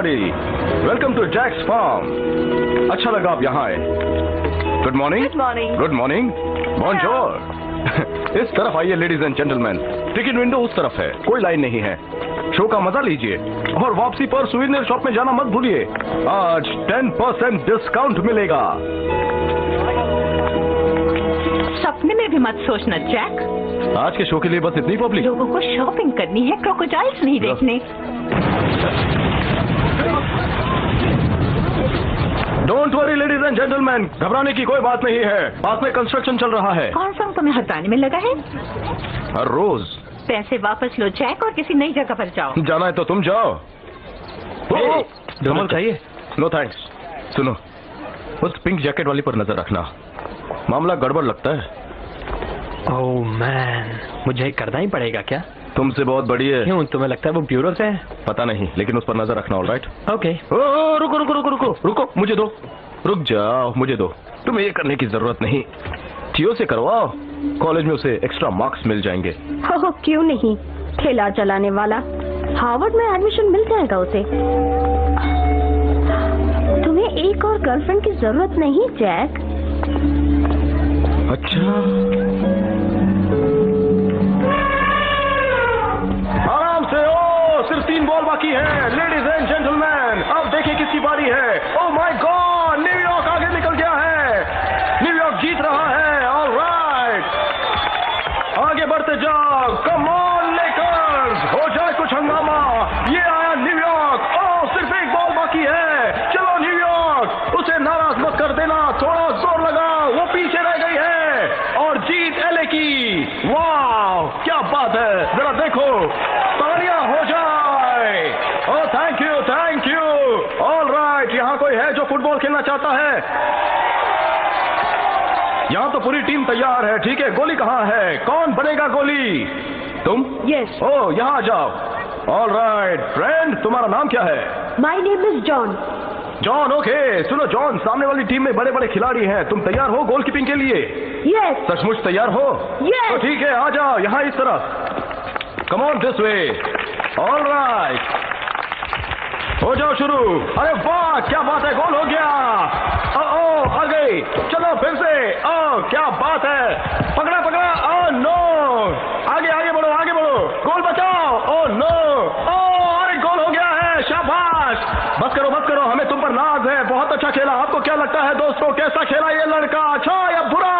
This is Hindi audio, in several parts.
Everybody, welcome to Jack's farm. अच्छा लगा आप यहाँ आए। Good morning. Good morning. Good morning. Bonjour. इस तरफ आइए ladies and gentleman, ticket window उस तरफ है, कोई लाइन नहीं है। शो का मजा लीजिए और वापसी पर सुवेनियर शॉप में जाना मत भूलिए। आज 10% डिस्काउंट मिलेगा। सपने में भी मत सोचना जैक। आज के शो के लिए बस इतनी पब्लिक। लोगों को शॉपिंग करनी है, क्रोकोडाइल्स नहीं देखने। Don't worry ladies and gentleman, घबराने की कोई बात नहीं है। पास में कंस्ट्रक्शन चल रहा है। कौन सा तुम्हें हटाने में लगा है? हर रोज। पैसे वापस लो जैक और किसी नई जगह पर जाओ। जाना है तो तुम जाओ। कमल चाहिए? No thanks. सुनो, उस पिंक जैकेट वाली पर नजर रखना, मामला गड़बड़ लगता है। ओह मैन, मुझे करना ही पड़ेगा क्या? तुमसे बहुत बड़ी है। क्यों, तुम्हें लगता है वो ब्यूरो से है? पता नहीं, लेकिन उस पर नजर रखना। ऑलराइट? ओके। रुको रुको रुको रुको रुको, मुझे दो। रुक जाओ, मुझे दो। तुम्हें ये करने की जरूरत नहीं, जियो से करवाओ। कॉलेज में उसे एक्स्ट्रा मार्क्स मिल जाएंगे। हो क्यों नहीं, ठेला चलाने वाला, हार्वर्ड में एडमिशन मिल जाएगा उसे। तुम्हें एक और गर्लफ्रेंड की जरूरत नहीं जैक। अच्छा, आराम से। ओ, सिर्फ 3 बॉल बाकी है। लेडीज एंड जेंटलमैन, अब देखिए किसकी बारी है। ओह माय गॉड, न्यूयॉर्क आगे निकल गया है। न्यूयॉर्क जीत रहा है। ऑलराइट, आगे बढ़ते जाओ। कम ऑन लेकर्स, हो जाए कुछ हंगामा। ये आया न्यूयॉर्क। ओह, सिर्फ 1 बॉल बाकी है। चलो न्यूयॉर्क, उसे नाराज मत कर देना, थोड़ा जोर लगा। वो पीछे रह गई है और जीत एलए की। वाह, क्या बात है, जरा देखो, तालियां हो जाए। Oh thank you, thank you. Alright, यहाँ कोई है जो फुटबॉल खेलना चाहता है? यहाँ तो पूरी टीम तैयार है। ठीक है, गोली कहाँ है? कौन बनेगा गोली? तुम? यस। ओह, यहाँ आ जाओ। ऑलराइट फ्रेंड, तुम्हारा नाम क्या है? My name is John. John, okay. सुनो जॉन, सामने वाली टीम में बड़े बड़े खिलाड़ी हैं। तुम तैयार हो गोलकीपिंग के लिए? यस। सचमुच तैयार हो? Yes. तो ठीक है, आ जाओ यहाँ इस तरफ। Come on this way. Alright, हो जाओ शुरू। अरे वाह, क्या बात है, गोल हो गया। ओह, आ गई। चलो फिर से। ओह, क्या बात है, पकड़ा पकड़ा। ओह नो, आगे आगे बढ़ो, आगे बढ़ो, गोल बचाओ। ओह नो, ओह अरे गोल हो गया है, शाबाश। बस करो बस करो, हमें तुम पर नाज है। बहुत अच्छा खेला। आपको क्या लगता है दोस्तों, कैसा खेला ये लड़का, अच्छा या बुरा?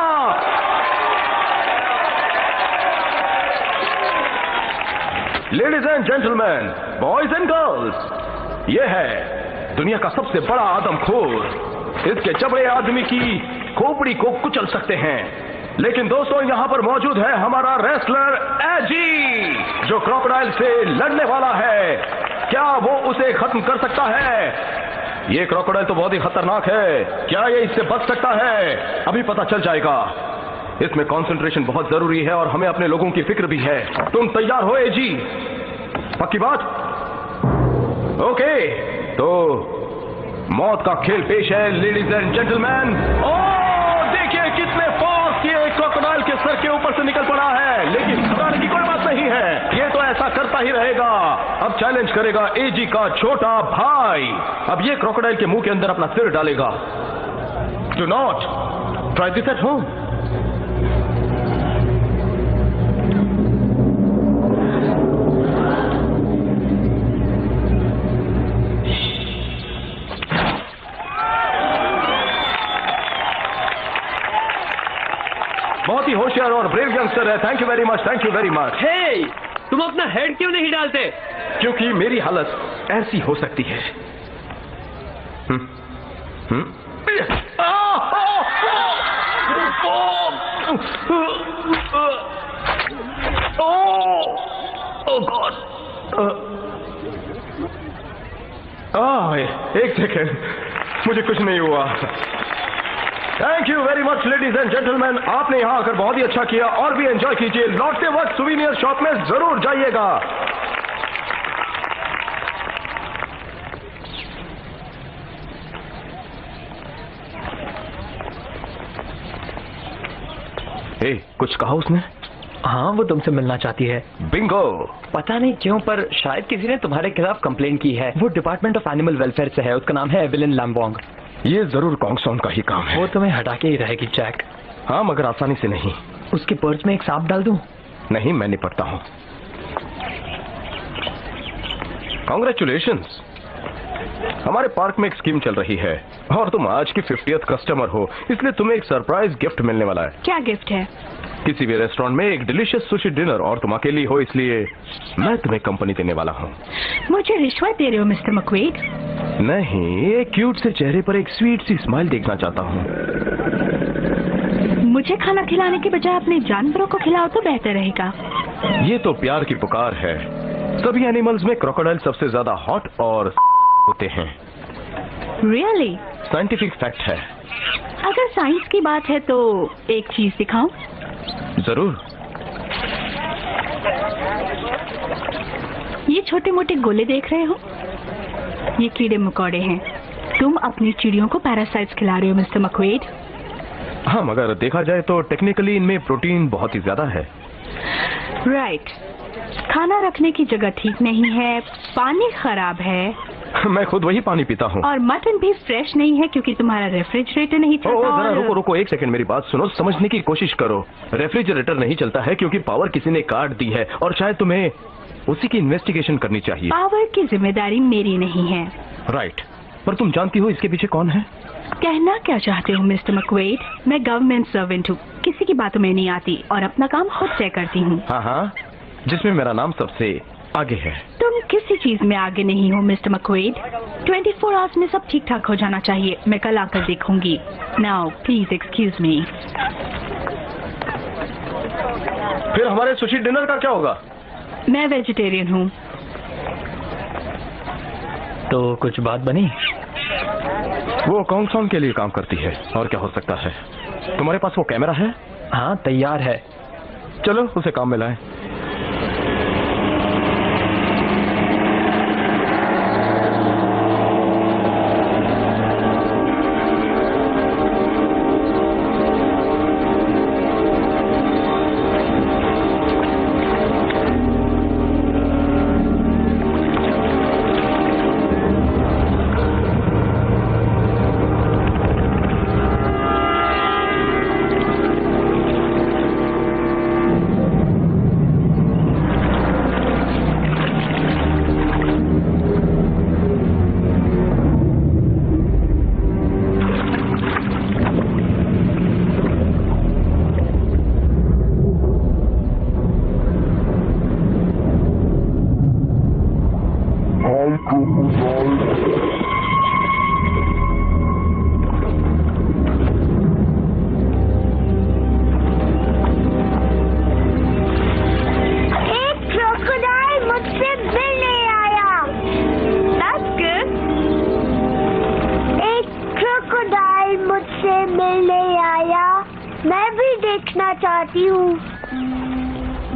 Ladies and gentleman, boys and girls, ये है दुनिया का सबसे बड़ा आदमखोर। इसके जबड़े आदमी की खोपड़ी को कुचल सकते हैं। लेकिन दोस्तों, यहाँ पर मौजूद है हमारा रेसलर एजी, जो क्रोकोडाइल से लड़ने वाला है। क्या वो उसे खत्म कर सकता है? ये क्रोकोडाइल तो बहुत ही खतरनाक है। क्या ये इससे बच सकता है? अभी पता चल जाएगा। इसमें कंसंट्रेशन बहुत जरूरी है और हमें अपने लोगों की फिक्र भी है। तुम तैयार हो एजी? पक्की बात? ओके, तो मौत का खेल पेश है लेडीज एंड जेंटलमैन। ओह देखिए कितने फास्ट ये क्रोकोडाइल के सर के ऊपर से निकल पड़ा है। लेकिन घबराने की कोई बात नहीं है, ये तो ऐसा करता ही रहेगा। अब चैलेंज करेगा एजी का छोटा भाई। अब ये क्रोकोडाइल के मुंह के अंदर अपना सिर डालेगा। Do not try this at home. बहुत ही होशियार और ब्रेव यंगस्टर है। Thank you very much, thank you very much. Hey, तुम अपना हेड क्यों नहीं डालते? क्योंकि मेरी हालत ऐसी हो सकती है। ओह गॉड, एक सेकेंड, मुझे कुछ नहीं हुआ। Thank you very much ladies and gentleman, आपने यहाँ आकर बहुत ही अच्छा किया। और भी एंजॉय कीजिए। लौटते वक्त सुवेनियर शॉप में जरूर जाइएगा। कुछ कहा उसने? हाँ, वो तुमसे मिलना चाहती है। बिंगो। पता नहीं क्यों, पर शायद किसी ने तुम्हारे खिलाफ कंप्लेंट की है। वो डिपार्टमेंट ऑफ एनिमल वेलफेयर से है। उसका नाम है एवेलिन लैम्बोंग। ये जरूर कॉन्गसॉन का ही काम है। वो तुम्हें हटा के ही रहेगी जैक। हाँ, मगर आसानी से नहीं। उसके पर्च में एक सांप डाल दूं? नहीं, मैं निपटता हूँ। कांग्रेचुलेशंस, हमारे पार्क में एक स्कीम चल रही है और तुम आज की 50th कस्टमर हो, इसलिए तुम्हें एक सरप्राइज गिफ्ट मिलने वाला है। क्या गिफ्ट है? किसी भी रेस्टोरेंट में एक डिलीशियस सुशी डिनर, और तुम अकेली हो इसलिए मैं तुम्हें कंपनी देने वाला हूँ। मुझे रिश्वत दे रहे हो मिस्टर मक्वेड? नहीं, एक क्यूट से चेहरे पर एक स्वीट सी स्माइल देखना चाहता हूँ। मुझे खाना खिलाने के बजाय अपने जानवरों को खिलाओ तो बेहतर रहेगा। ये तो प्यार की पुकार है। सभी एनिमल्स में क्रोकोडाइल सबसे ज्यादा हॉट और होते हैं। रियली? साइंटिफिक फैक्ट है। अगर साइंस की बात है तो एक चीज दिखाऊं? जरूर। ये छोटे मोटे गोले देख रहे हो? ये कीड़े मकोड़े हैं। तुम अपनी चिड़ियों को पैरासाइट्स खिला रहे हो मिस्टर मक्वेड। हाँ, मगर देखा जाए तो टेक्निकली इनमें प्रोटीन बहुत ही ज्यादा है। राइट। खाना रखने की जगह ठीक नहीं है, पानी खराब है। मैं खुद वही पानी पीता हूँ। और मटन भी फ्रेश नहीं है क्योंकि तुम्हारा रेफ्रिजरेटर नहीं चलता। जरा रुको एक सेकंड, मेरी बात सुनो, समझने की कोशिश करो। रेफ्रिजरेटर नहीं चलता है क्योंकि पावर किसी ने काट दी है और शायद तुम्हें उसी की इन्वेस्टिगेशन करनी चाहिए। पावर की जिम्मेदारी मेरी नहीं है। राइट, पर तुम जानती हो इसके पीछे कौन है? कहना क्या चाहते हो मिस्टर मक्वेड? मैं गवर्नमेंट सर्वेंट हूँ, किसी की बातों में नहीं आती और अपना काम खुद तय करती हूँ। हाँ, जिसमें मेरा नाम सबसे आगे है। तुम किसी चीज में आगे नहीं हो मिस्टर मक्वेड। 24 आवर्स में सब ठीक ठाक हो जाना चाहिए। मैं कल आकर देखूंगी। Now please excuse me. फिर हमारे सुशी डिनर का क्या होगा? मैं वेजिटेरियन हूँ। तो कुछ बात बनी? वो कॉन्गसॉन के लिए काम करती है, और क्या हो सकता है। तुम्हारे पास वो कैमरा है? हाँ, तैयार है। चलो उसे काम में लाएं।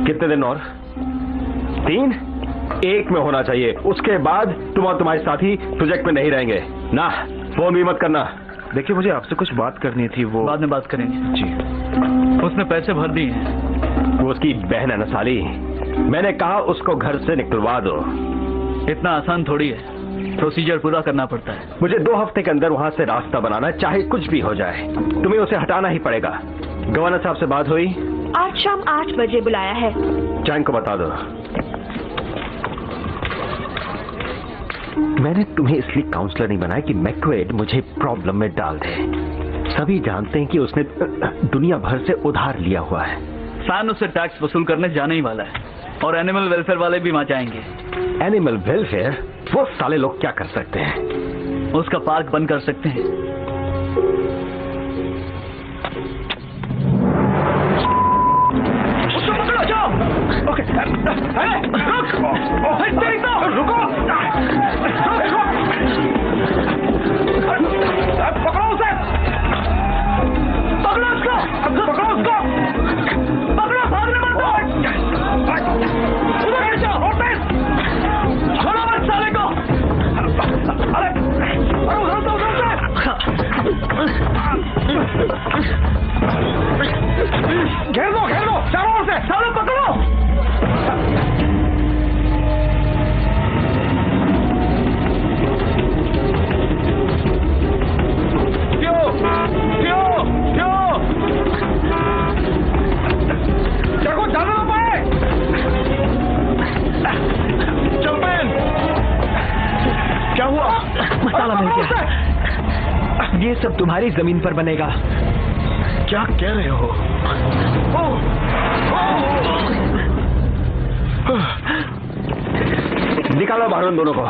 कितने दिन और? 3? 1 में होना चाहिए। उसके बाद तुम और तुम्हारे साथी प्रोजेक्ट में नहीं रहेंगे ना। फोन भी मत करना। देखिए, मुझे आपसे कुछ बात करनी थी। वो बाद में बात करेंगे जी। उसने पैसे भर दिए हैं। वो उसकी बहन है ना साली। मैंने कहा उसको घर से निकलवा दो। इतना आसान थोड़ी है, प्रोसीजर पूरा करना पड़ता है। मुझे 2 हफ्ते के अंदर वहाँ से रास्ता बनाना, चाहे कुछ भी हो जाए। तुम्हें उसे हटाना ही पड़ेगा। गवर्नर साहब से बात हुई? आज शाम 8 बजे बुलाया है। जैन को बता दो। मैंने तुम्हें इसलिए काउंसलर नहीं बनाया कि मैक्वेड मुझे प्रॉब्लम में डाल दे। सभी जानते हैं कि उसने दुनिया भर से उधार लिया हुआ है। सैन उससे टैक्स वसूल करने जाने ही वाला है और एनिमल वेलफेयर वाले भी वहां जाएंगे। Animal welfare? वो साले लोग क्या कर सकते हैं? उसका पार्क बंद कर सकते हैं। उसको पकड़ो, जाओ। ओके। अरे रुक! रुको! पकड़ो उसे! पकड़ो उसको! पकड़ो उसको! पकड़ो, भागने मत दो! उधर जाओ, छोड़ो मत साले को! अरे घेर दो चारों ओर से। सालों तुम्हारी जमीन पर बनेगा। क्या कह रहे हो? निकालो बाहर उन दोनों को।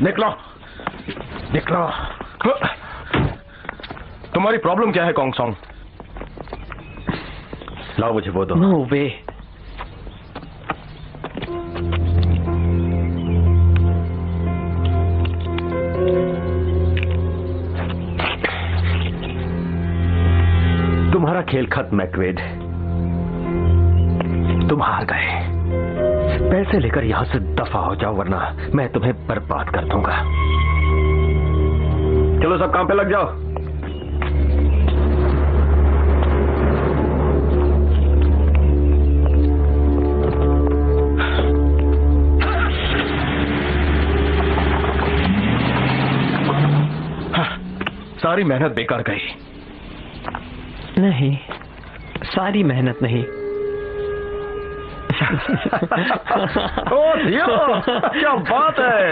निकलो निकलो। तुम्हारी प्रॉब्लम क्या है कॉन्ग सॉन्ग? लाओ मुझे वो दो। नो वे। तुम्हारा खेल खत्म मैक्वेड। तुम हार गए। पैसे लेकर यहां से दफा हो जाओ वरना मैं तुम्हें बर्बाद कर दूंगा। चलो सब काम पे लग जाओ। सारी मेहनत बेकार गई। नहीं, सारी मेहनत नहीं। ओ थियो, क्या बात है।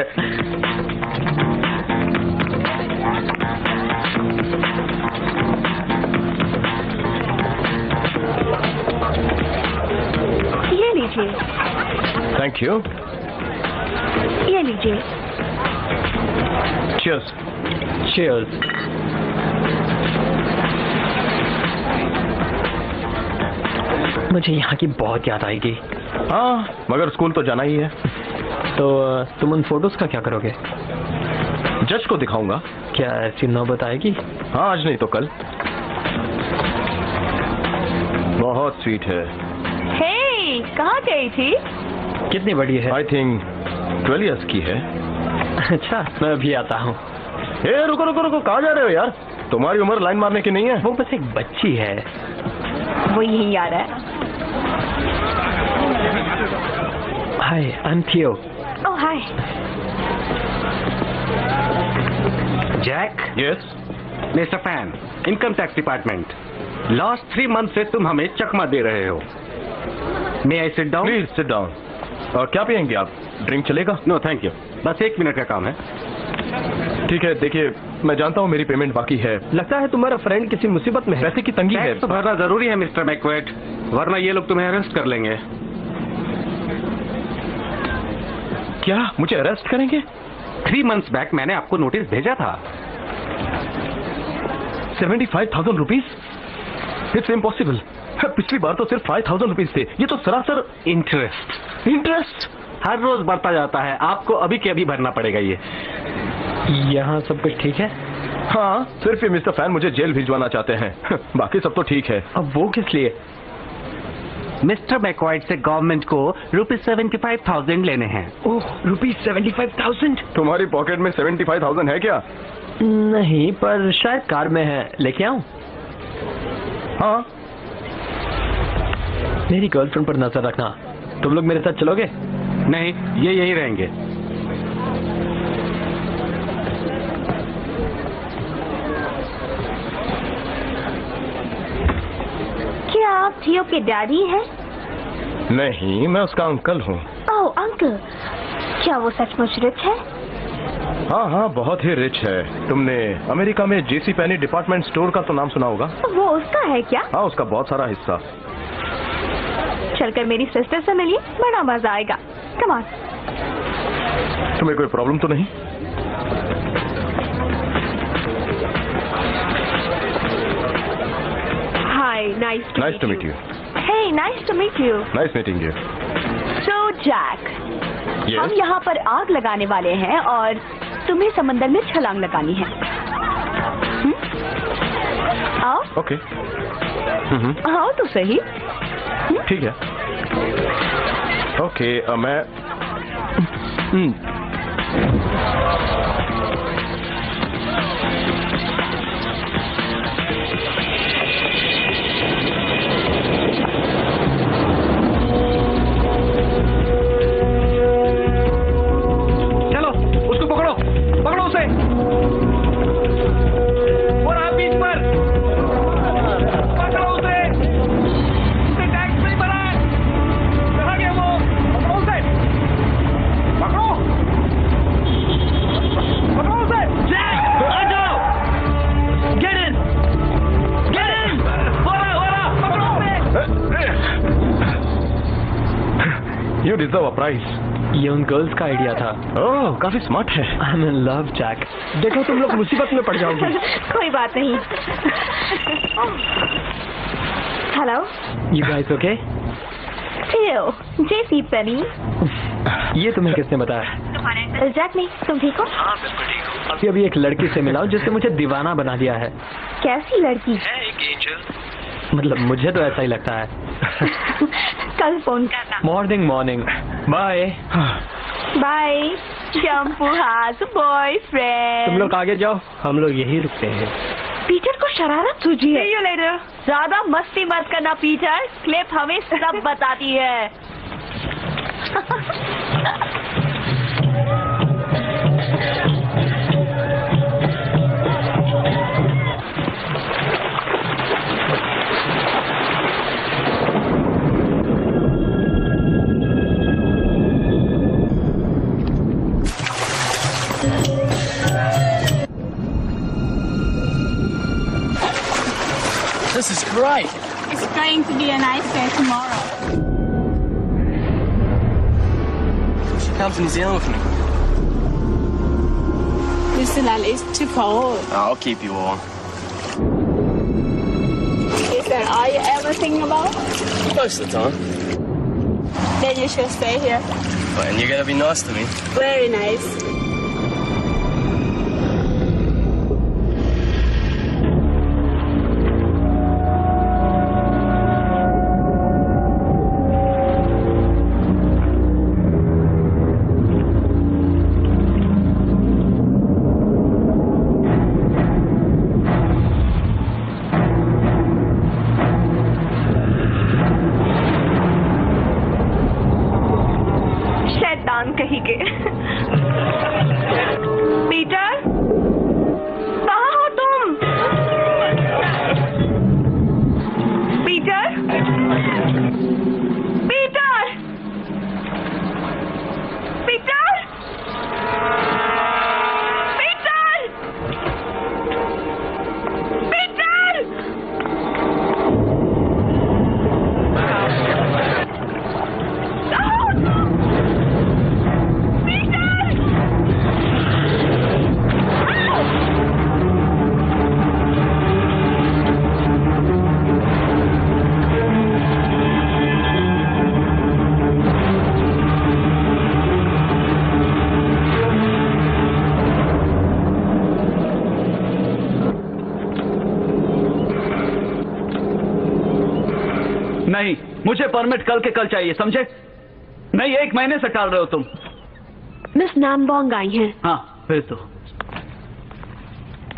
ये लीजिए। Thank you. ये लीजिए। चीयर्स। चीयर्स। मुझे यहाँ की बहुत याद आएगी। हाँ, मगर स्कूल तो जाना ही है। तो तुम उन फोटोज का क्या करोगे? जज को दिखाऊंगा। क्या ऐसी नौबत आएगी? हाँ, आज नहीं तो कल। बहुत स्वीट है। हे, कहाँ गई थी? कितनी बड़ी है? आई थिंक 12 years की है। अच्छा, मैं अभी आता हूँ। ए, रुको रुको रुको, कहाँ जा रहे हो यार? तुम्हारी उम्र लाइन मारने की नहीं है। वो बस एक बच्ची है। वो यहीं आ रहा है। हाय, I am Theo. Oh hi. Jack. Yes. Mister Fan, income tax department. Last 3 months से तुम हमें चकमा दे रहे हो। May I sit down? Please sit down. और क्या पियेंगे आप? ड्रिंक चलेगा? नो थैंक यू, बस 1 मिनट का काम है। ठीक है, देखिए मैं जानता हूँ मेरी पेमेंट बाकी है। लगता है तुम्हारा फ्रेंड किसी मुसीबत में है। पैसे की तंगी है। टैक्स तो भरना जरूरी है मिस्टर मैकवेट, वरना ये लोग तुम्हें अरेस्ट कर लेंगे। क्या मुझे अरेस्ट करेंगे? 3 months बैक मैंने आपको नोटिस भेजा था। 75,000 रुपीज? It's impossible. पिछली बार तो सिर्फ 5,000 रुपीज थे। ये तो सरासर इंटरेस्ट। इंटरेस्ट हर रोज बढ़ता जाता है। आपको अभी के अभी भरना पड़ेगा ये। यहाँ सब कुछ ठीक है? हाँ, सिर्फ ये मिस्टर फैन मुझे जेल भिजवाना चाहते हैं। बाकी सब तो ठीक है। अब वो किस लिए? मिस्टर मैकवाइट से गवर्नमेंट को ₹75,000 लेने हैं। ओह, ₹75,000? तुम्हारी पॉकेट में 75,000 है क्या? नहीं, पर शायद कार में है। लेके आऊं? हाँ। मेरी गर्लफ्रेंड पर नजर रखना। तुम लोग मेरे साथ चलोगे? नहीं, ये यहीं रहेंगे। क्या आप थियो के डैडी हैं? नहीं, मैं उसका अंकल हूँ। ओह अंकल, क्या वो सचमुच रिच है? हाँ हाँ, बहुत ही रिच है। तुमने अमेरिका में जेसी पेनी डिपार्टमेंट स्टोर का तो नाम सुना होगा। वो उसका है क्या? हाँ, उसका बहुत सारा हिस्सा। चलकर मेरी सिस्टर से मिलिए, बड़ा मजा आएगा। Come on. तुम्हें कोई प्रॉब्लम तो नहीं? Hi, nice to meet you. Hey, nice to meet you. Nice meeting you. So Jack, हम यस। यहाँ पर आग लगाने वाले हैं और तुम्हें समंदर में छलांग लगानी है। आओ। ओके। आओ तो सही। ठीक है। ओके, मैं चलो उसको पकड़ो, पकड़ो उसे। और आप बीच पर पकड़ो उसे। उसे टैक्स नहीं भरा है। कहाँ गया वो? पकड़ो उसे, पकड़ो, पकड़ो उसे। Deserve a prize. ये उन गर्ल्स का आइडिया था। ओह, काफी स्मार्ट है। I am in love Jack. देखो तुम लोग मुसीबत में पड़ जाओगे। कोई बात नहीं। Hello, you guys okay? Jessie Penny. ये तुम्हें किसने बताया? जैक नहीं, तुम ठीक हो? हाँ बिल्कुल ठीक हूँ। अभी एक लड़की से मिला हूँ जिसने मुझे दीवाना बना दिया है। कैसी लड़की? एक एंजल। मतलब मुझे तो ऐसा ही लगता है। कल फोन करना। मॉर्निंग। बाय। बाय। शैम्पू हाथ बॉयफ्रेंड। तुम लोग आगे जाओ, हम लोग यही रुकते हैं। पीटर को शरारत सूझी है। ज्यादा मस्ती मत करना पीटर, क्लिप हमें सब बताती है। This is great. It's going to be a nice day tomorrow. You should come to New Zealand with me. New Zealand is too cold. I'll keep you warm. Is that all you ever think about? Most of the time. Then you should stay here. But, and you're gonna be nice to me. Very nice. कहीं के। पीटर, कहाँ हो तुम? Peter, Peter, Peter, Peter, Peter. नहीं, मुझे परमिट कल के कल चाहिए, समझे? नहीं, 1 महीने से टाल रहे हो तुम। मिस नामबोंग आई हैं। हाँ, फिर तो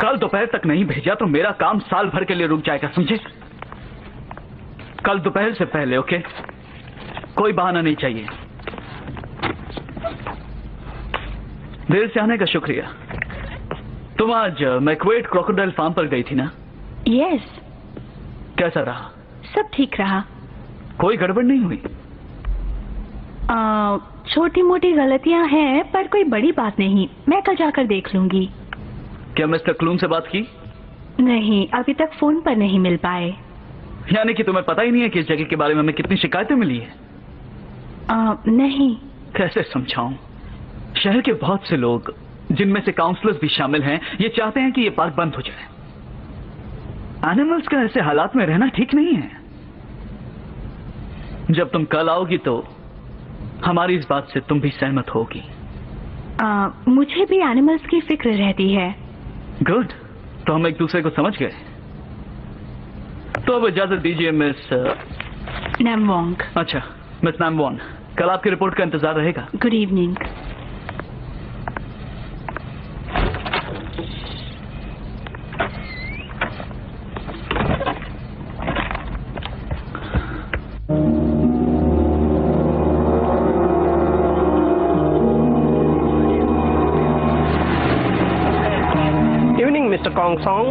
कल दोपहर तक नहीं भेजा तो मेरा काम साल भर के लिए रुक जाएगा, समझे? कल दोपहर से पहले, ओके? कोई बहाना नहीं चाहिए। देर से आने का शुक्रिया। तुम आज मैक्वेट क्रोकोडाइल फार्म पर गई थी ना? यस। कैसा रहा? सब ठीक रहा। कोई गड़बड़ नहीं हुई? छोटी मोटी गलतियां हैं पर कोई बड़ी बात नहीं। मैं कल जाकर देख लूंगी। क्या मिस्टर क्लून से बात की? नहीं, अभी तक फोन पर नहीं मिल पाए। यानी कि तुम्हें पता ही नहीं है कि इस जगह के बारे में हमें कितनी शिकायतें मिली है? नहीं। कैसे समझाऊं? शहर के बहुत से लोग, जिनमें से काउंसलर्स भी शामिल हैं, ये चाहते हैं कि ये पार्क बंद हो जाए। एनिमल्स का ऐसे हालात में रहना ठीक नहीं है। जब तुम कल आओगी तो हमारी इस बात से तुम भी सहमत होगी। मुझे भी एनिमल्स की फिक्र रहती है। गुड, तो हम एक दूसरे को समझ गए। तो अब इजाजत दीजिए मिस नामबोंग। अच्छा, मिस नामबोंग, कल आपकी रिपोर्ट का इंतजार रहेगा। Good evening. Kong song.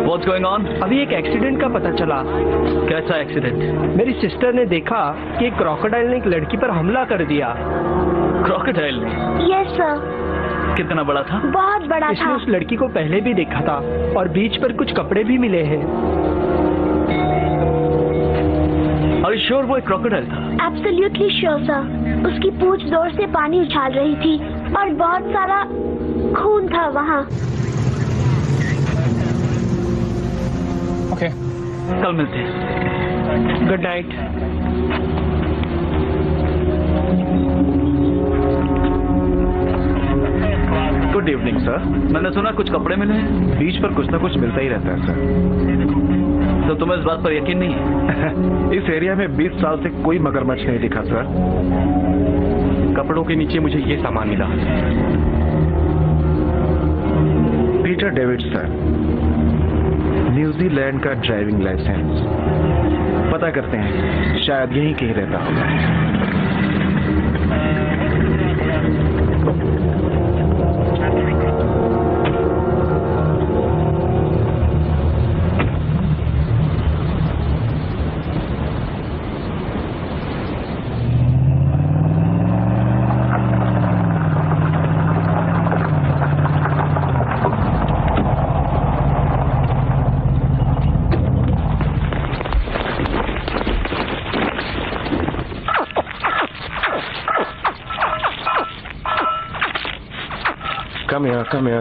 What's going on? अभी एक एक्सीडेंट का पता चला। कैसा एक्सीडेंट? मेरी सिस्टर ने देखा कि एक क्रोकोडाइल ने एक लड़की पर हमला कर दिया। क्रोकोडाइल ने? Yes sir. कितना बड़ा था? बहुत बड़ा इसने था। उस लड़की को पहले भी देखा था और बीच पर कुछ कपड़े भी मिले हैं। और श्योर वो एक क्रोकोडाइल था? Absolutely sure sir. उसकी पूंछ जोर से पानी उछाल रही थी और बहुत सारा खून था वहाँ। ओके, कल मिलते हैं। Good night. Good evening sir. मैंने सुना कुछ कपड़े मिले हैं। बीच पर कुछ ना कुछ मिलता ही रहता है सर। तो तुम्हें इस बात पर यकीन नहीं है? इस एरिया में 20 साल से कोई मगरमच्छ नहीं दिखा सर। कपड़ों के नीचे मुझे ये सामान मिला। पीटर डेविड सर, न्यूजीलैंड का ड्राइविंग लाइसेंस। पता करते हैं, शायद यहीं कहीं रहता होगा।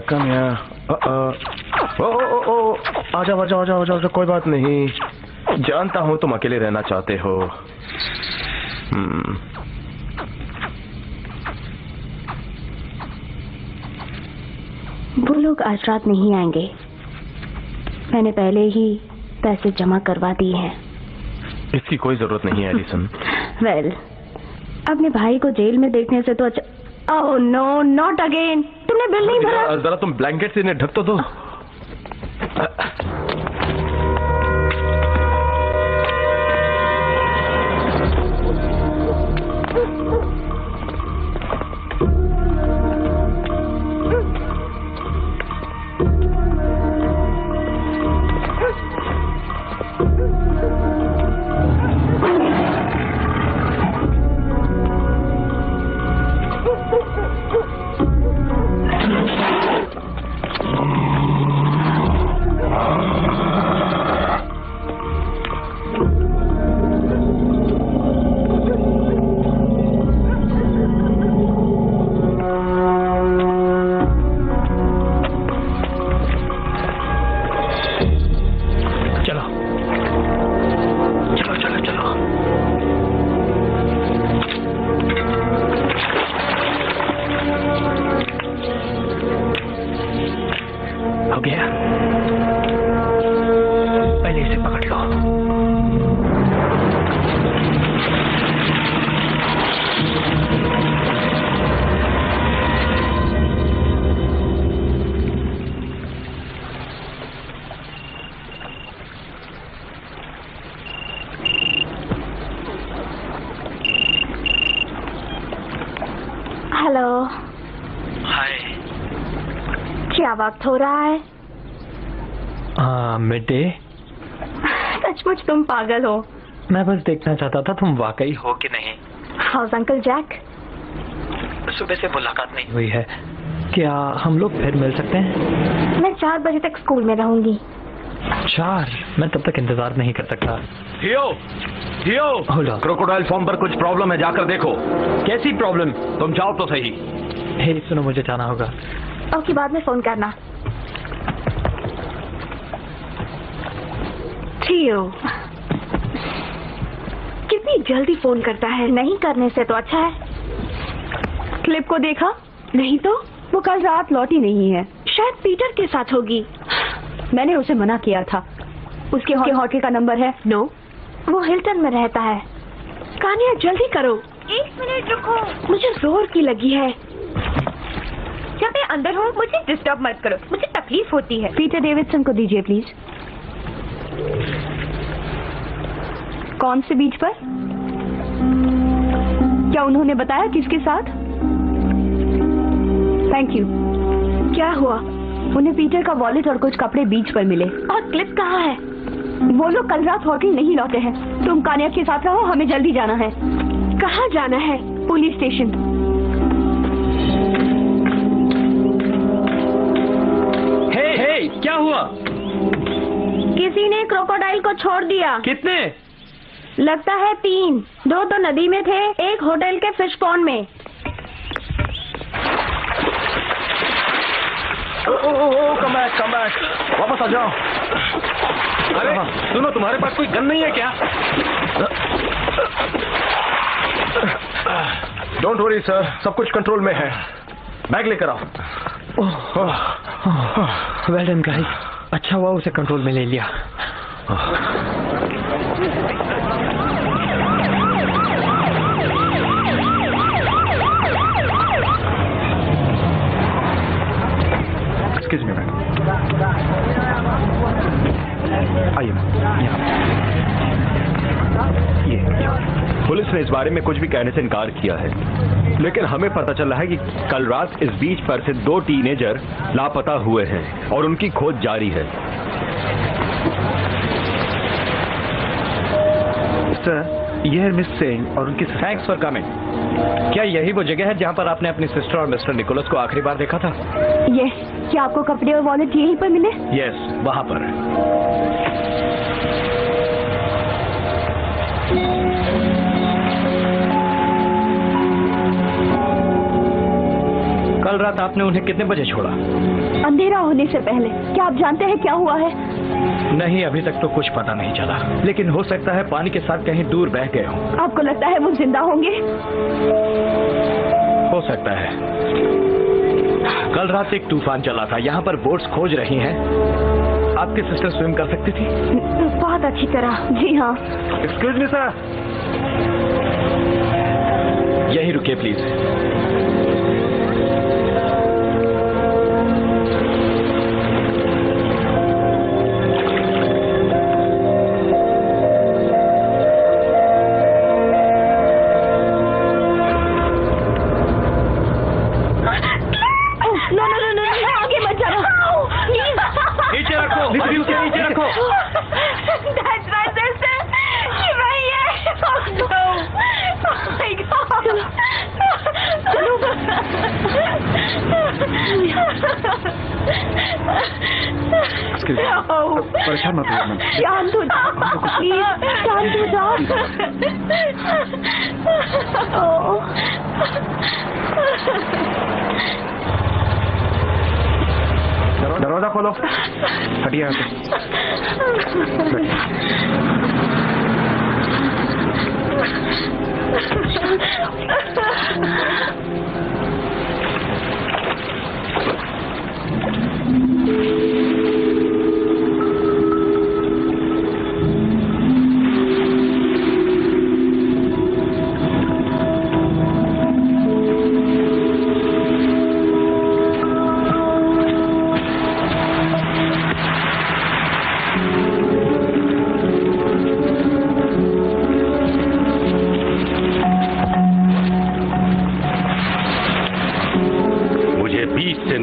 Come here. आ जाओ, कोई बात नहीं। जानता हूँ तुम अकेले रहना चाहते हो। वो लोग आज रात नहीं आएंगे। मैंने पहले ही पैसे जमा करवा दिए हैं। इसकी कोई जरूरत नहीं है एलिसन। वेल, अपने भाई को जेल में देखने से तो अच्छा। Oh no, not again. तुमने बिल नहीं भरा। जरा तुम ब्लैंकेट से इन्हें ढक तो दो। हेलो। हाय। क्या वक्त हो रहा है? Mid day. सचमुच तुम पागल हो। मैं बस देखना चाहता था तुम वाकई हो कि नहीं। How's uncle Jack? सुबह से मुलाकात नहीं हुई है, क्या हम लोग फिर मिल सकते हैं? मैं 4 बजे तक स्कूल में रहूंगी। 4? मैं तब तक इंतजार नहीं कर सकता। थियो, क्रोकोडाइल फॉर्म पर कुछ प्रॉब्लम है, जाकर देखो। कैसी प्रॉब्लम? तुम जाओ तो सही। हे सुनो, मुझे जाना होगा। ओके, बाद में फोन करना। थियो, कितनी जल्दी फोन करता है। नहीं करने से तो अच्छा है। क्लिप को देखा? नहीं तो वो कल रात लौटी नहीं है। शायद पीटर के साथ होगी। मैंने उसे मना किया था। उसके होटल का नंबर है? नो, वो हिल्टन में रहता है। कान्या जल्दी करो। 1 मिनट रुको, मुझे जोर की लगी है। जब मैं अंदर हूँ मुझे डिस्टर्ब मत करो, मुझे तकलीफ होती है। पीटर डेविडसन को दीजिए प्लीज। कौन से बीच पर? क्या उन्होंने बताया किसके साथ? Thank you. क्या हुआ? उन्हें पीटर का वॉलेट और कुछ कपड़े बीच पर मिले। और क्लिप कहाँ है? वो लोग कल रात होटल नहीं लौटे हैं। तुम कान्या के साथ रहो, हमें जल्दी जाना है। कहाँ जाना है? Police station. हे, क्या हुआ? किसी ने क्रोकोडाइल को छोड़ दिया। कितने? लगता है 3, 2 तो नदी में थे, 1 होटल के फिश पॉन्ड में। कम बैक, वापस आ जाओ। अरे सुनो, तुम्हारे पास कोई गन नहीं है क्या? डोंट वरी सर, सब कुछ कंट्रोल में है। बैग लेकर आओ। वेल डन गाइस, अच्छा हुआ उसे कंट्रोल में ले लिया। एक्सक्यूज मी मैम, आइए ये पुलिस ने इस बारे में कुछ भी कहने से इनकार किया है, लेकिन हमें पता चला है कि कल रात इस बीच पर से 2 टीनेजर लापता हुए हैं और उनकी खोज जारी है। सर, ये है मिस सिंह और उनकी। Thanks for coming. क्या यही वो जगह है जहाँ पर आपने अपनी सिस्टर और मिस्टर निकोलस को आखिरी बार देखा था? यस। क्या आपको कपड़े और वॉलेट यहीं पर मिले? यस, वहाँ पर। कल रात आपने उन्हें कितने बजे छोड़ा? अंधेरा होने से पहले। क्या आप जानते हैं क्या हुआ है? नहीं, अभी तक तो कुछ पता नहीं चला, लेकिन हो सकता है पानी के साथ कहीं दूर बह गए हों। आपको लगता है वो जिंदा होंगे? हो सकता है। कल रात एक तूफान चला था, यहाँ पर बोट्स खोज रही हैं। आपकी सिस्टर स्विम कर सकती थी? बहुत अच्छी तरह, जी हाँ। एक्सक्यूज मी सर, यहीं रुकिए प्लीज। परेशान मत होइए। शांत हो जाओ प्लीज, शांत हो जाओ। दरवाजा खोलो, हटिए यहाँ से।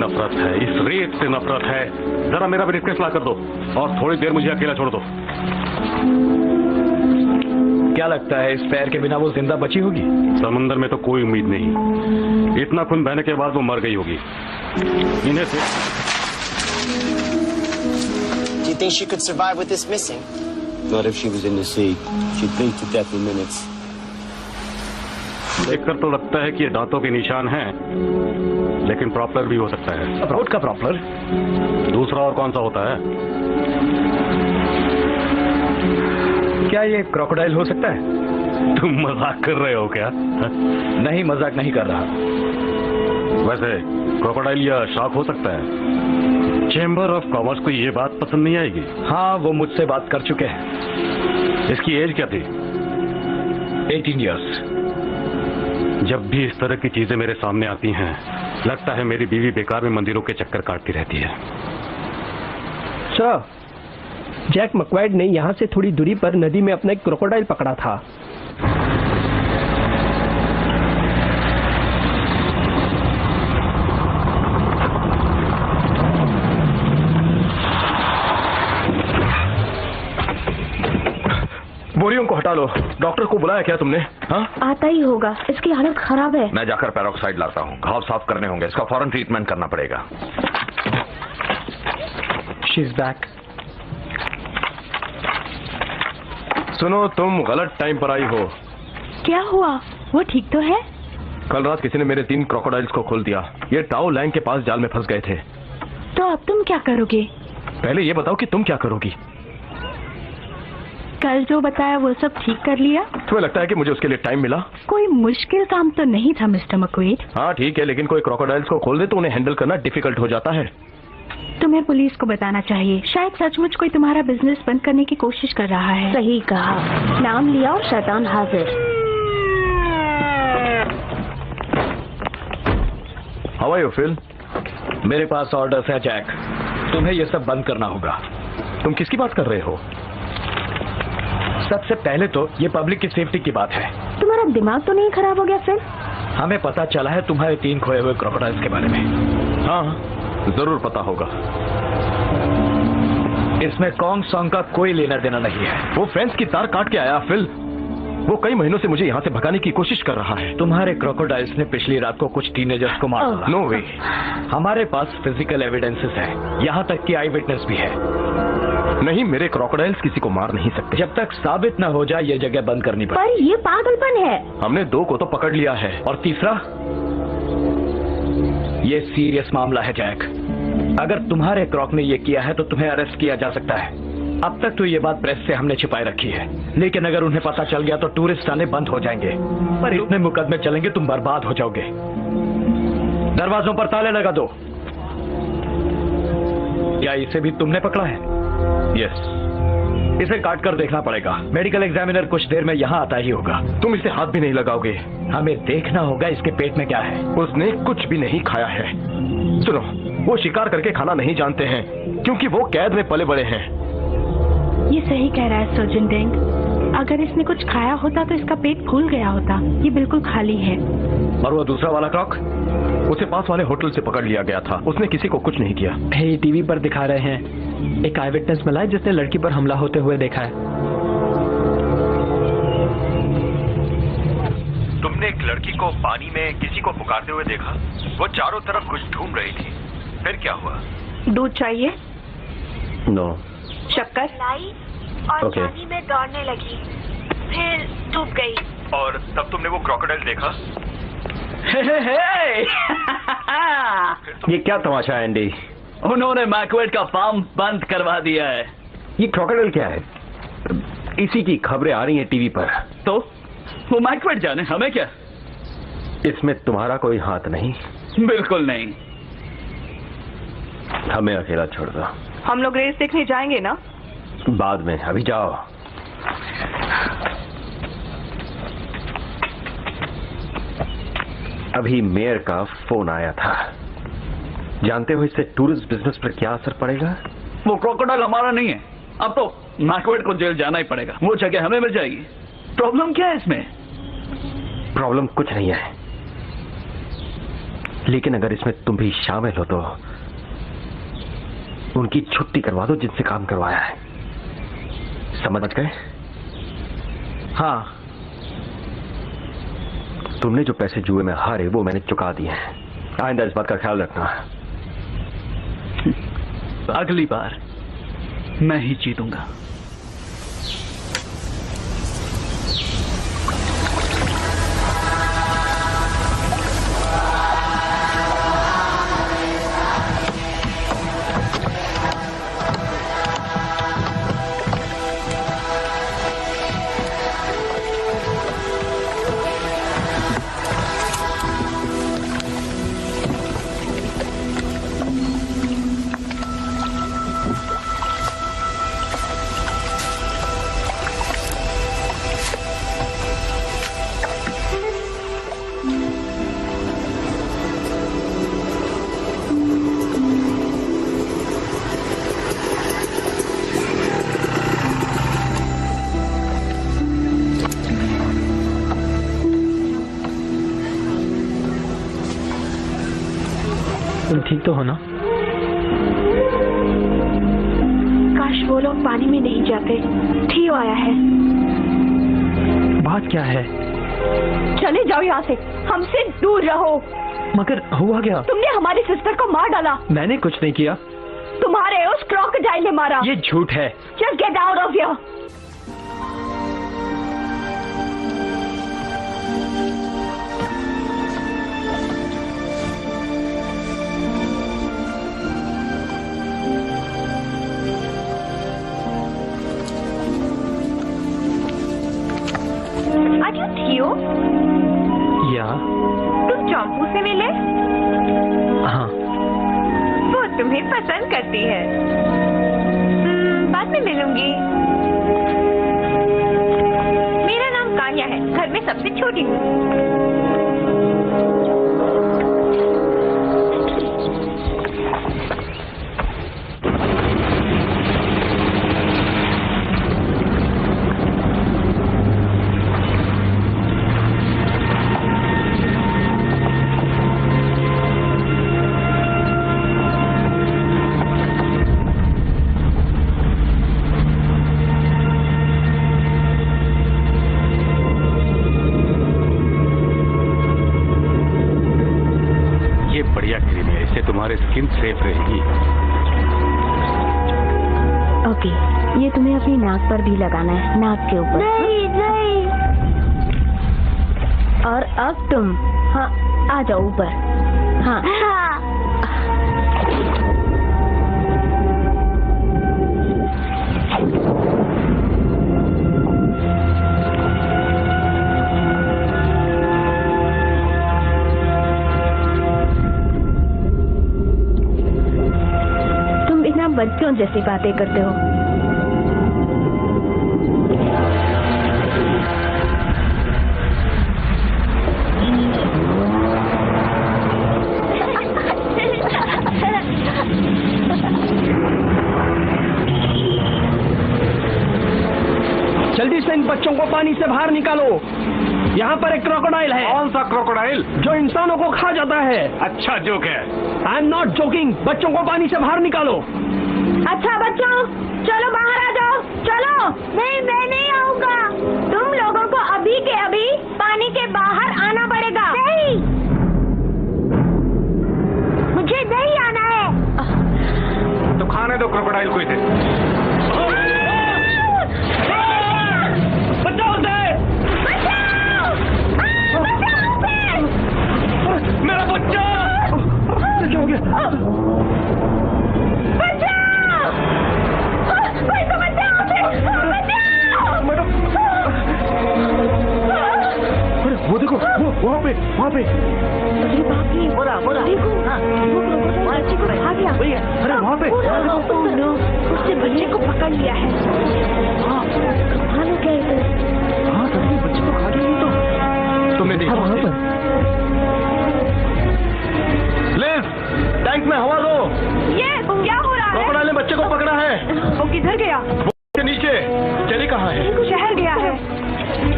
नफरत है, इस रेत से नफरत है। जरा मेरा ब्रीफकेस ला कर दो और थोड़ी देर मुझे अकेला छोड़ दो। क्या लगता है इस पैर के बिना वो जिंदा बची होगी? समुंदर में तो कोई उम्मीद नहीं। इतना खून बहने के बाद वो मर गई होगी। इन्हें से Do you think she could survive with this missing? Not if she was in the sea. She'd bleed to death in minutes. देखकर तो लगता है कि ये दांतों के निशान हैं, लेकिन प्रॉपलर भी हो सकता है। अप्रोच का प्रॉपलर? दूसरा और कौन सा होता है? क्या ये क्रोकोडाइल हो सकता है? तुम मजाक कर रहे हो क्या? नहीं, मजाक नहीं कर रहा। वैसे क्रोकोडाइल या शार्क हो सकता है। चेंबर ऑफ कॉमर्स को ये बात पसंद नहीं आएगी। हाँ, वो मुझसे बात कर चुके हैं। इसकी एज क्या थी? 18 years। जब भी इस तरह की चीजें मेरे सामने आती हैं, लगता है मेरी बीवी बेकार में मंदिरों के चक्कर काटती रहती है। सर, जैक मकवाइड ने यहाँ से थोड़ी दूरी पर नदी में अपना एक क्रोकोडाइल पकड़ा था। बोरियों को हटा लो। डॉक्टर को बुलाया क्या तुमने? हाँ? आता ही होगा, इसकी हालत खराब है। मैं जाकर पेरोक्साइड लाता हूँ। घाव साफ करने होंगे, इसका फौरन ट्रीटमेंट करना पड़ेगा। She's back. सुनो, तुम गलत टाइम पर आई हो। क्या हुआ? वो ठीक तो है? कल रात किसी ने मेरे 3 क्रोकोडाइल्स को खोल दिया। ये टाओ लैंग के पास जाल में फंस गए थे। तो अब तुम क्या करोगे? पहले ये बताओ कि तुम क्या करोगी? कल जो बताया वो सब ठीक कर लिया? तुम्हें लगता है कि मुझे उसके लिए टाइम मिला? कोई मुश्किल काम तो नहीं था मिस्टर मक्वेड। हाँ ठीक है, लेकिन कोई क्रोकोडाइल्स को खोल दे तो उन्हें हैंडल करना डिफिकल्ट हो जाता है। तुम्हें पुलिस को बताना चाहिए। शायद सचमुच कोई तुम्हारा बिजनेस बंद करने की कोशिश कर रहा है। सही कहा, नाम लिया और शैतान हाजिर। How are you Phil? मेरे पास ऑर्डर्स है जैक, तुम्हें ये सब बंद करना होगा। तुम किसकी बात कर रहे हो? सबसे पहले तो ये पब्लिक की सेफ्टी की बात है। तुम्हारा दिमाग तो नहीं खराब हो गया फिल? हमें पता चला है तुम्हारे 3 खोए हुए क्रोकोडाइल्स के बारे में। हाँ जरूर पता होगा। इसमें कॉन्ग सॉन्ग का कोई लेना देना नहीं है। वो फेंस की तार काट के आया फिल। वो कई महीनों से मुझे यहाँ से भगाने की कोशिश कर रहा है। तुम्हारे क्रोकोडाइल्स ने पिछली रात को कुछ टीनेजर्स को मार डाला। नो वे। हमारे पास फिजिकल एविडेंसेस है, यहाँ तक कि आई विटनेस भी है। नहीं, मेरे क्रोकोडाइल्स किसी को मार नहीं सकते। जब तक साबित न हो जाए ये जगह बंद करनी पड़ेगी। पर ये पागलपन है। हमने 2 को तो पकड़ लिया है। और तीसरा, ये सीरियस मामला है जैक। अगर तुम्हारे क्रॉक ने ये किया है तो तुम्हें अरेस्ट किया जा सकता है। अब तक तो ये बात प्रेस से हमने छिपाई रखी है, लेकिन अगर उन्हें पता चल गया तो टूरिस्ट आने बंद हो जाएंगे। पर इतने मुकदमे चलेंगे तुम बर्बाद हो जाओगे। दरवाजों पर ताले लगा दो। क्या इसे भी तुमने पकड़ा है? यस। इसे काट कर देखना पड़ेगा। मेडिकल एग्जामिनर कुछ देर में यहाँ आता ही होगा। तुम इसे हाथ भी नहीं लगाओगे? हमें देखना होगा इसके पेट में क्या है। उसने कुछ भी नहीं खाया है। सुनो, वो शिकार करके खाना नहीं जानते हैं क्योंकि वो कैद में पले बड़े हैं। ये सही कह रहा है सर्जन डेंग। अगर इसने कुछ खाया होता तो इसका पेट फूल गया होता। ये बिल्कुल खाली है। और वो दूसरा वाला क्रॉक? उसे पास वाले होटल से पकड़ लिया गया था। उसने किसी को कुछ नहीं किया। ये टीवी पर दिखा रहे हैं, एक आई विटनेस मिला है जिसने लड़की पर हमला होते हुए देखा है। तुमने एक लड़की को पानी में किसी को पुकारते हुए देखा? वो चारों तरफ कुछ ढूंढ रही थी। फिर क्या हुआ? दूध चाहिए? नो। शक्कर लाई और Okay. पानी में दौड़ने लगी, फिर डूब गई। और तब तुमने वो क्रोकोडाइल देखा? ये क्या तमाशा है एंडी? उन्होंने मैकवेड का फार्म बंद करवा दिया है। ये क्रोकोडाइल क्या है? इसी की खबरें आ रही हैं टीवी पर। तो वो मैकवेड जाने, हमें क्या? इसमें तुम्हारा कोई हाथ नहीं। बिल्कुल नहीं। हमें अकेला छोड़ दो। हम लोग रेस देखने जाएंगे ना? बाद में, अभी जाओ। अभी मेयर का फोन आया था। जानते हो इससे टूरिस्ट बिजनेस पर क्या असर पड़ेगा? वो क्रोकोडाइल हमारा नहीं है। अब तो मैकवेड को जेल जाना ही पड़ेगा। वो जगह हमें मिल जाएगी। प्रॉब्लम क्या है इसमें? प्रॉब्लम कुछ नहीं है, लेकिन अगर इसमें तुम भी शामिल हो तो उनकी छुट्टी करवा दो जिनसे काम करवाया है। समझ गए? हाँ। तुमने जो पैसे जुए में हारे वो मैंने चुका दिए हैं। आइंदा इस बात का ख्याल रखना। अगली बार मैं ही जीतूंगा। तुम ठीक तो हो ना? काश वो लोग पानी में नहीं जाते। थियो आया है। बात क्या है? चले जाओ यहाँ से, हमसे दूर रहो। मगर हुआ क्या? तुमने हमारी सिस्टर को मार डाला। मैंने कुछ नहीं किया। तुम्हारे उस क्रोकोडाइल ने मारा। ये झूठ है। Just get out of here. You? या तुम चौंपू से मिले? हाँ। वो तुम्हें पसंद करती है। बाद में मिलूंगी। मेरा नाम कान्या है, घर में सबसे छोटी हूँ। तुम्हारी स्किन सेफ रहेगी। ओके, ये तुम्हें अपनी नाक पर भी लगाना है, नाक के ऊपर। नहीं नहीं। और अब तुम, हाँ, आ जाओ ऊपर। हाँ, बच्चों जैसी बातें करते हो। जल्दी से इन बच्चों को पानी से बाहर निकालो। यहाँ पर एक क्रोकोडाइल है। कौन सा क्रोकोडाइल? जो इंसानों को खा जाता है। अच्छा जोक है। I am not joking. बच्चों को पानी से बाहर निकालो। अच्छा बच्चों, चलो बाहर आ जाओ। चलो। नहीं, मैं नहीं आऊंगा। तुम लोगों को अभी के अभी पानी के बाहर आना पड़ेगा। नहीं, मुझे नहीं आना है। तो खाने दो क्रोकोडाइल को इसे। मेरा बच्चा! क्या हो गया? कोई तो बचाओ! मैडम! अरे वो देखो, वो वहाँ पे। अरे बाप रे! बोला। देखो, वो बच्चे को खा गया। अरे वहाँ पे। उसने बच्चे को पकड़ लिया है। हाँ, क्या इधर? हाँ, सभी बच्चे को खा गया। तो तुमने देखा वहाँ पर? टैंक में हवा दो। ये क्या हो रहा है? क्रोकोडाइल ने बच्चे को पकड़ा है। वो किधर गया? के नीचे। चली कहाँ है? शहर गया है।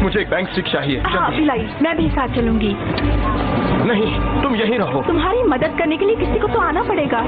मुझे एक बैंक स्टिक चाहिए। हाँ पिलाई, मैं भी साथ चलूंगी। नहीं, तुम यहीं रहो। तुम्हारी मदद करने के लिए किसी को तो आना पड़ेगा।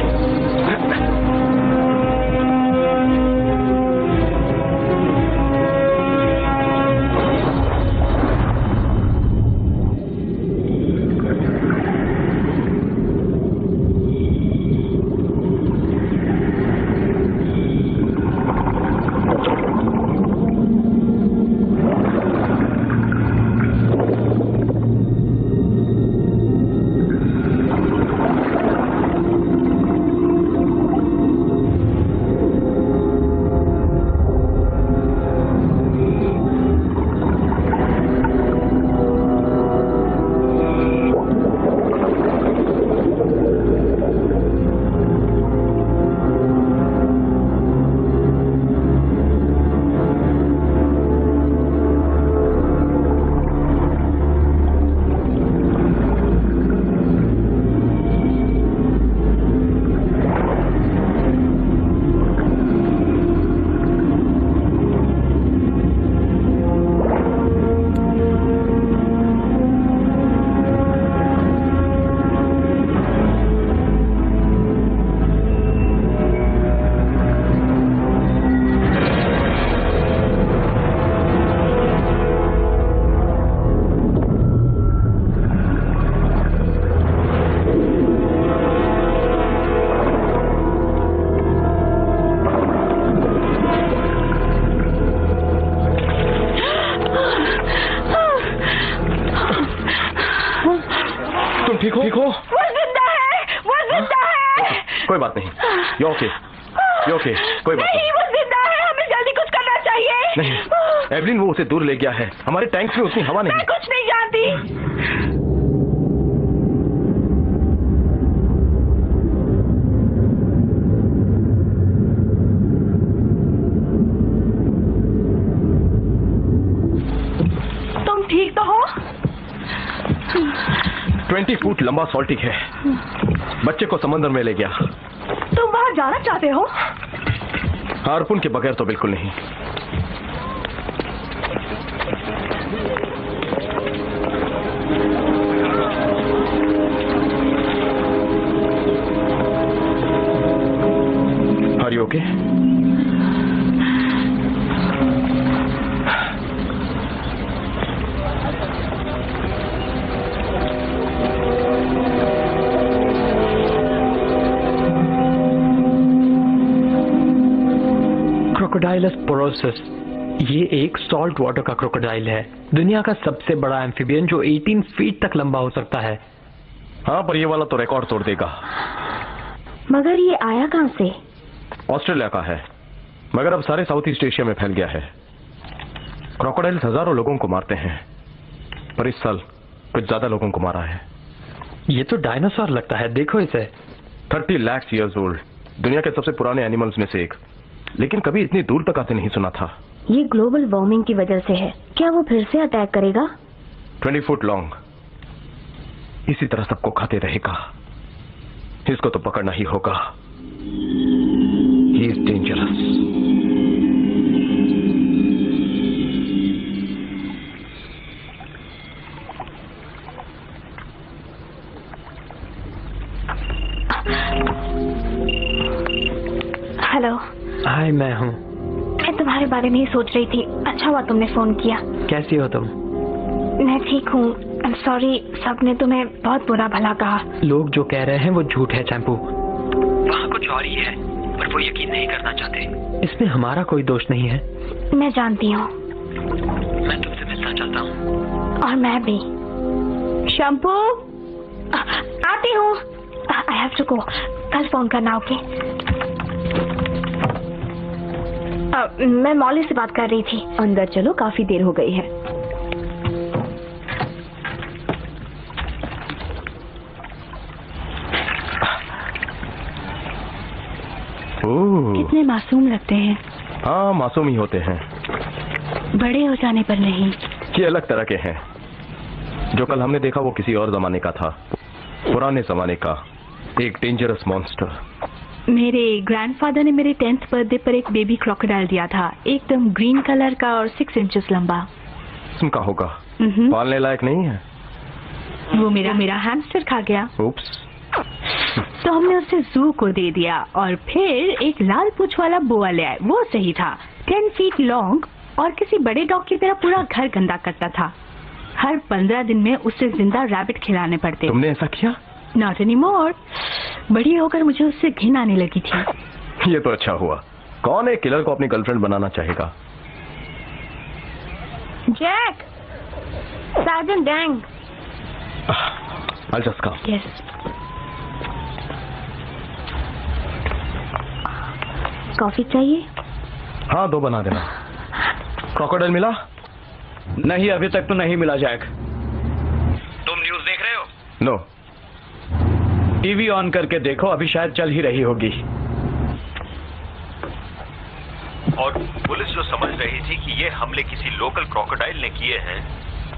ठीक हो? वो जिंदा है। कोई बात नहीं। You okay? कोई बात नहीं। वो जिंदा है, हमें जल्दी कुछ करना चाहिए। नहीं, एवलिन वो उसे दूर ले गया है। हमारे टैंक्स में उतनी हवा नहीं। मैं कुछ नहीं तुम ठीक तो हो? 20 फुट लंबा सॉल्टिक है, बच्चे को समंदर में ले गया। तुम वहां जाना चाहते हो? हार्पून के बगैर तो बिल्कुल नहीं। Are you okay? क्रोकोडाइलस पोरोसिस ये एक सॉल्ट वाटर का क्रोकोडाइल है, दुनिया का सबसे बड़ा एम्फीबियन जो 18 फीट तक लंबा हो सकता है। हाँ, पर ये वाला तो रिकॉर्ड तोड़ देगा। मगर ये आया कहां से? ऑस्ट्रेलिया का है, मगर अब सारे साउथ ईस्ट एशिया में फैल गया है। क्रोकोडाइल्स हजारों लोगों को मारते हैं, पर इस साल कुछ ज्यादा लोगों को मारा है। ये तो डायनासोर लगता है, देखो इसे। 30 लाख ईयर्स ओल्ड, दुनिया के सबसे पुराने एनिमल्स में से एक, लेकिन कभी इतनी दूर तक आते नहीं सुना था। ये ग्लोबल वार्मिंग की वजह से है। क्या वो फिर से अटैक करेगा? 20 फुट लॉन्ग, इसी तरह सबको खाते रहेगा। इसको तो पकड़ना ही होगा। He is dangerous. हेलो। हाय, मैं हूँ। मैं तुम्हारे बारे में ही सोच रही थी। अच्छा हुआ तुमने फोन किया। कैसी हो तुम? मैं ठीक हूँ। आई एम सॉरी, सबने तुम्हें बहुत बुरा भला कहा। लोग जो कह रहे हैं वो झूठ है चैंपू। वहाँ कुछ और ही है, पर वो यकीन नहीं करना चाहते। इसमें हमारा कोई दोष नहीं है। मैं जानती हूँ। मैं तुमसे मिलना चाहता हूँ। और मैं भी। शैम्पू, आती हूँ। I have to go. कल फोन करना, ओके? मैं मौली से बात कर रही थी। अंदर चलो, काफी देर हो गई है। कितने मासूम लगते हैं। हाँ, मासूम ही होते हैं, बड़े हो जाने पर नहीं। ये अलग तरह के हैं। जो कल हमने देखा वो किसी और जमाने का था, पुराने जमाने का, एक डेंजरस मॉन्स्टर। मेरे ग्रैंडफादर ने मेरे 10th बर्थडे पर एक बेबी क्रोकोडाइल दिया था, एकदम ग्रीन कलर का और 6 इंचेस लंबा। किस्म का होगा, पालने लायक नहीं है। वो मेरा हैमस्टर खा गया। उप्स। तो हमने उसे जू को दे दिया और फिर एक लाल पूंछ वाला बोआ ले आए। वो सही था, 10 फीट लॉन्ग और किसी बड़े डॉग की तरह पूरा घर गंदा करता था। हर 15 दिन में उसे जिंदा रैबिट खिलाने पड़ते। तुमने ऐसा किया? Not any more. बड़ी होकर मुझे उससे घिन आने लगी थी। ये तो अच्छा हुआ। कौन एक किलर को अपनी गर्लफ्रेंड बनाना चाहेगा? Jack, sergeant Dang. I'll just come. Yes. Coffee चाहिए? हाँ, 2 बना देना। क्रोकोडाइल मिला? नहीं, अभी तक तो नहीं मिला जैक। तुम न्यूज देख रहे हो? नो। टीवी ऑन करके देखो, अभी शायद चल ही रही होगी। और पुलिस जो समझ रही थी कि ये हमले किसी लोकल क्रोकोडाइल ने किए हैं,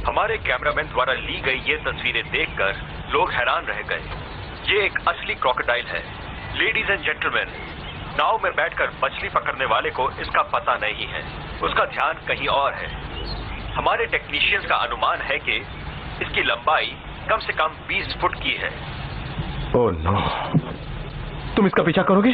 हमारे कैमरामैन द्वारा ली गई ये तस्वीरें देखकर लोग हैरान रह गए। ये एक असली क्रोकोडाइल है। लेडीज एंड जेंटलमैन, नाव में बैठकर मछली पकड़ने वाले को इसका पता नहीं है, उसका ध्यान कहीं और है। हमारे टेक्नीशियंस का अनुमान है कि इसकी लंबाई कम से कम 20 फुट की है। ओह नो, तुम इसका पीछा करोगे?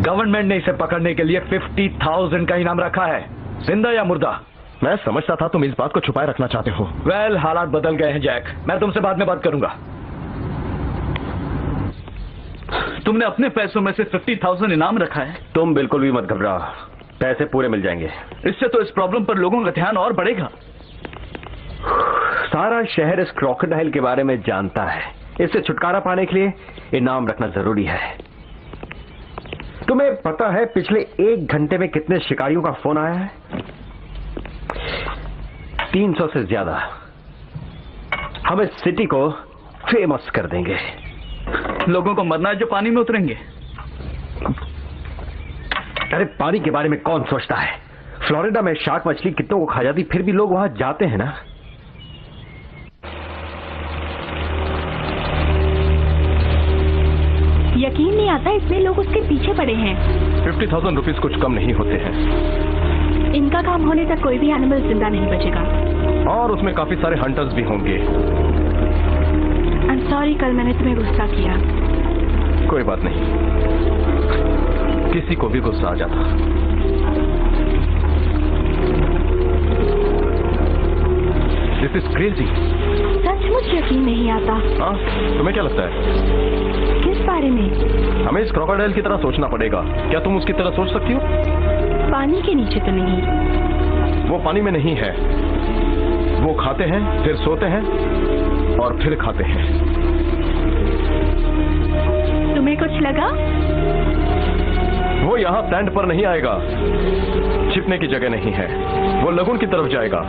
गवर्नमेंट ने इसे पकड़ने के लिए 50,000 का इनाम रखा है, जिंदा या मुर्दा। मैं समझता था तुम इस बात को छुपाए रखना चाहते हो। वेल, हालात बदल गए हैं जैक, मैं तुमसे बाद में बात करूंगा। तुमने अपने पैसों में से 50,000 इनाम रखा है? तुम बिल्कुल भी मत घबरा, पैसे पूरे मिल जाएंगे। इससे तो इस प्रॉब्लम पर लोगों का ध्यान और बढ़ेगा। सारा शहर इस क्रोकोडाइल के बारे में जानता है। इससे छुटकारा पाने के लिए इनाम रखना जरूरी है। तुम्हें पता है पिछले 1 घंटे में कितने शिकारियों का फोन आया है? 300 से ज्यादा। हम इस सिटी को फेमस कर देंगे। लोगों को मरना है जो पानी में उतरेंगे। अरे पानी के बारे में कौन सोचता है? फ्लोरिडा में शार्क मछली कितनों को खा जाती, फिर भी लोग वहां जाते हैं ना। यकीन नहीं आता इसमें लोग उसके पीछे पड़े हैं। 50,000 रुपीज कुछ कम नहीं होते हैं। इनका काम होने तक कोई भी एनिमल जिंदा नहीं बचेगा। और उसमें काफी सारे हंटर्स भी होंगे। I'm sorry, कल मैंने तुम्हें गुस्सा किया। कोई बात नहीं, किसी को भी गुस्सा आ जाता। This is crazy। सचमुच यकीन नहीं आता। हाँ, तुम्हें क्या लगता है? किस बारे में? हमें इस क्रोकोडाइल की तरह सोचना पड़ेगा। क्या तुम उसकी तरह सोच सकती हो? पानी के नीचे तो नहीं। वो पानी में नहीं है। वो खाते हैं, फिर सोते हैं और फिर खाते हैं। तुम्हें कुछ लगा? वो यहाँ सैंड पर नहीं आएगा। छिपने की जगह नहीं है। वो लगून की तरफ जाएगा।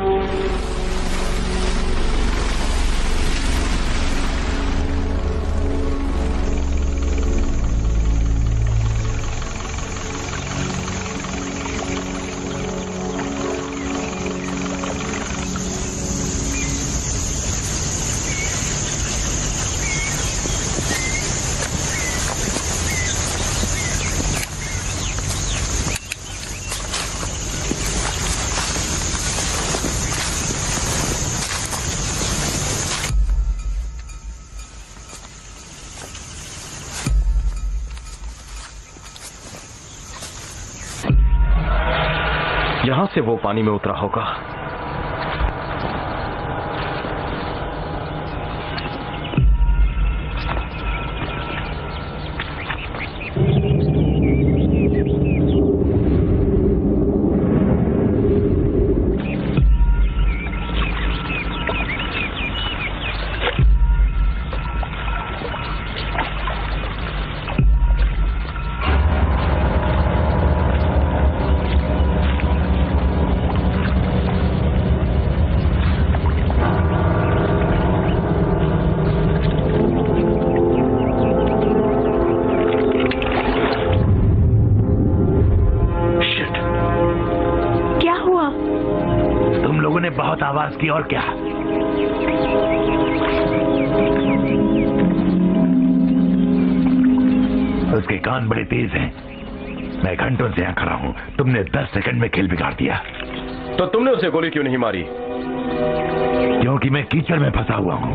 यहां से वो पानी में उतरा होगा। आवाज की और क्या? उसके कान बड़े तेज हैं। मैं घंटों से यहां खड़ा हूं। तुमने 10 सेकंड में खेल बिगाड़ दिया। तो तुमने उसे गोली क्यों नहीं मारी? क्योंकि मैं कीचड़ में फंसा हुआ हूं।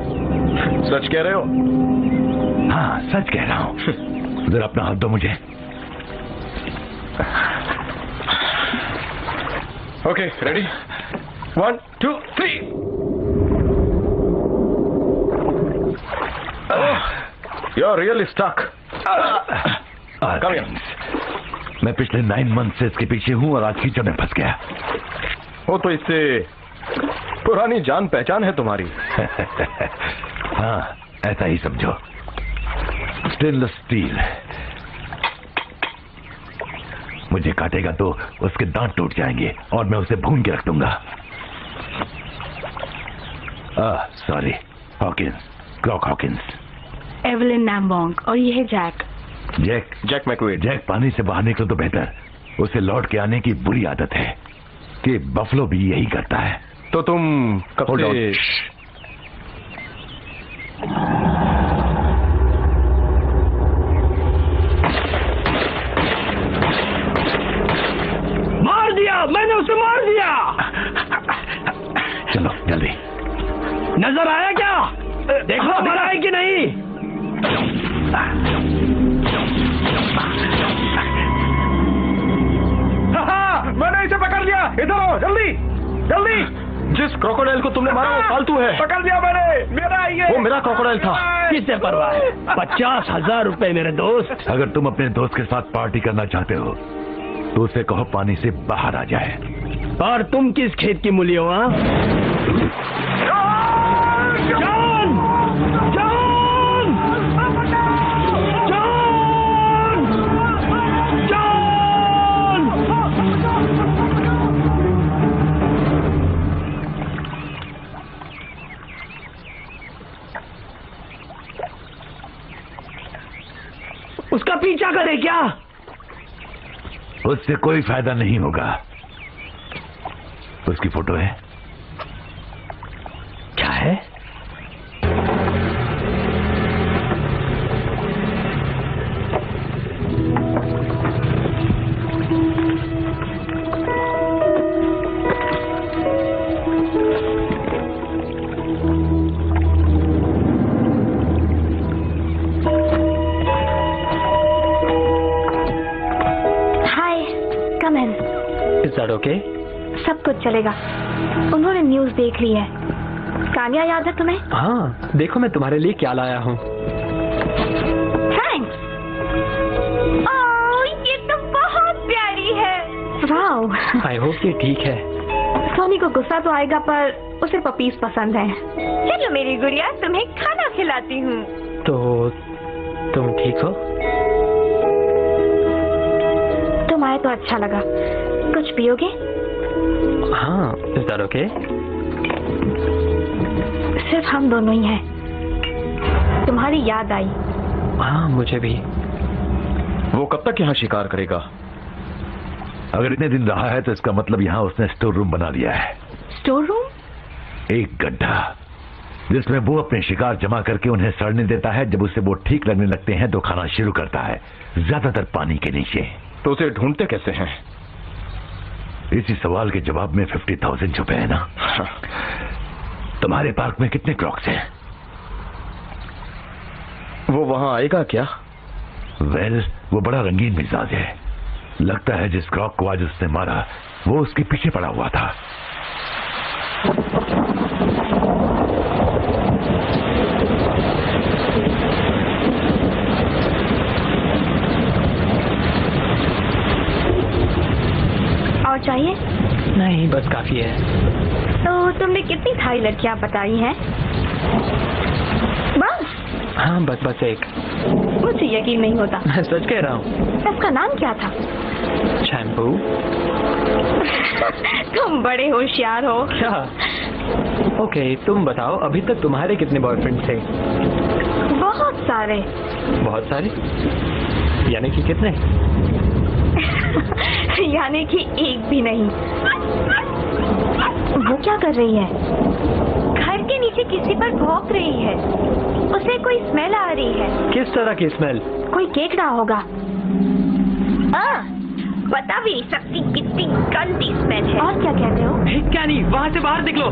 सच कह रहे हो? हाँ, सच कह रहा हूं। जरा अपना हाथ दो मुझे। Okay, ready? 1, 2, 3। You're really stuck. Come here. मैं पिछले 9 मंथ से इसके पीछे हूं और आज कीचड़ में फंस गया। वो तो इससे पुरानी जान पहचान है तुम्हारी। हाँ, ऐसा ही समझो। Stainless steel. मुझे काटेगा तो उसके दांत टूट जाएंगे और मैं उसे भून के रख दूंगा। Sorry, Hawkins, Croc Hawkins. Evelyn Nambong और ये है जैक। जैक मैकवेड। जैक पानी से बाहर निकले तो बेहतर। उसे लौट के आने की बुरी आदत है कि बफलो भी यही करता है। तो तुम कब से? मार दिया, मैंने उसे मार दिया। चलो जल्दी। नजर आया क्या? देखो मरा है कि नहीं? मैंने इसे पकड़ लिया। इधर आओ, जल्दी जल्दी। जिस क्रोकोडाइल को तुमने मारा वो फालतू है। पकड़ लिया मैंने। मेरा ये वो मेरा क्रोकोडाइल था। किससे परवाह है? 50,000 रुपए मेरे दोस्त। अगर तुम अपने दोस्त के साथ पार्टी करना चाहते हो तो उसे कहो पानी से बाहर आ जाए। और तुम किस खेत की मूली हो? पीछा करे क्या? उससे कोई फायदा नहीं होगा। उसकी फोटो है? क्या है? Is that okay? सब कुछ चलेगा। उन्होंने न्यूज़ देख ली है। कान्या याद है तुम्हें? हाँ, देखो मैं तुम्हारे लिए क्या लाया हूँ। थैंक्स। ओह, ये तो बहुत प्यारी है। वाओ। आई होप ये ठीक है। सोनी को गुस्सा तो आएगा पर उसे पपीज पसंद है। चलो मेरी गुड़िया, तुम्हें खाना खिलाती हूँ। तो तुम ठीक हो? तुम आए तो अच्छा लगा। कुछ पियोगे? हाँ, इज दैट ओके? सिर्फ हम दोनों ही हैं। तुम्हारी याद आई। हाँ, मुझे भी। वो कब तक यहाँ शिकार करेगा? अगर इतने दिन रहा है तो इसका मतलब यहाँ उसने स्टोर रूम बना लिया है। Store room? एक गड्ढा जिसमें वो अपने शिकार जमा करके उन्हें सड़ने देता है। जब उसे वो ठीक लगने लगते हैं तो खाना शुरू करता है, ज्यादातर पानी के नीचे। तो उसे ढूंढते कैसे हैं? इसी सवाल के जवाब में 50,000 छुपे हैं ना। तुम्हारे पार्क में कितने क्रॉक्स हैं? वो वहां आएगा क्या? वेल, वो बड़ा रंगीन मिजाज है। लगता है जिस क्रॉक को आज उसने मारा वो उसके पीछे पड़ा हुआ था। और चाहिए? नहीं, बस काफी है। तो तुमने कितनी थाई लड़कियां बताई हैं? बस? हाँ, बस एक। मुझे यकीन नहीं होता। मैं सच कह रहा हूँ। उसका नाम क्या था? शैम्पू। तुम बड़े होशियार हो। क्या? ओके, तुम बताओ, अभी तक तुम्हारे कितने बॉयफ्रेंड थे? बहुत सारे। बहुत सारे? यानी कि कितने? यानी कि एक भी नहीं। वो क्या कर रही है? घर के नीचे किसी पर भौंक रही है। उसे कोई स्मेल आ रही है। किस तरह की स्मेल? कोई केक रहा होगा। बता भी नहीं सकती कितनी गंदी स्मेल है। और क्या कहते हो? क्या नहीं, वहाँ से बाहर निकलो।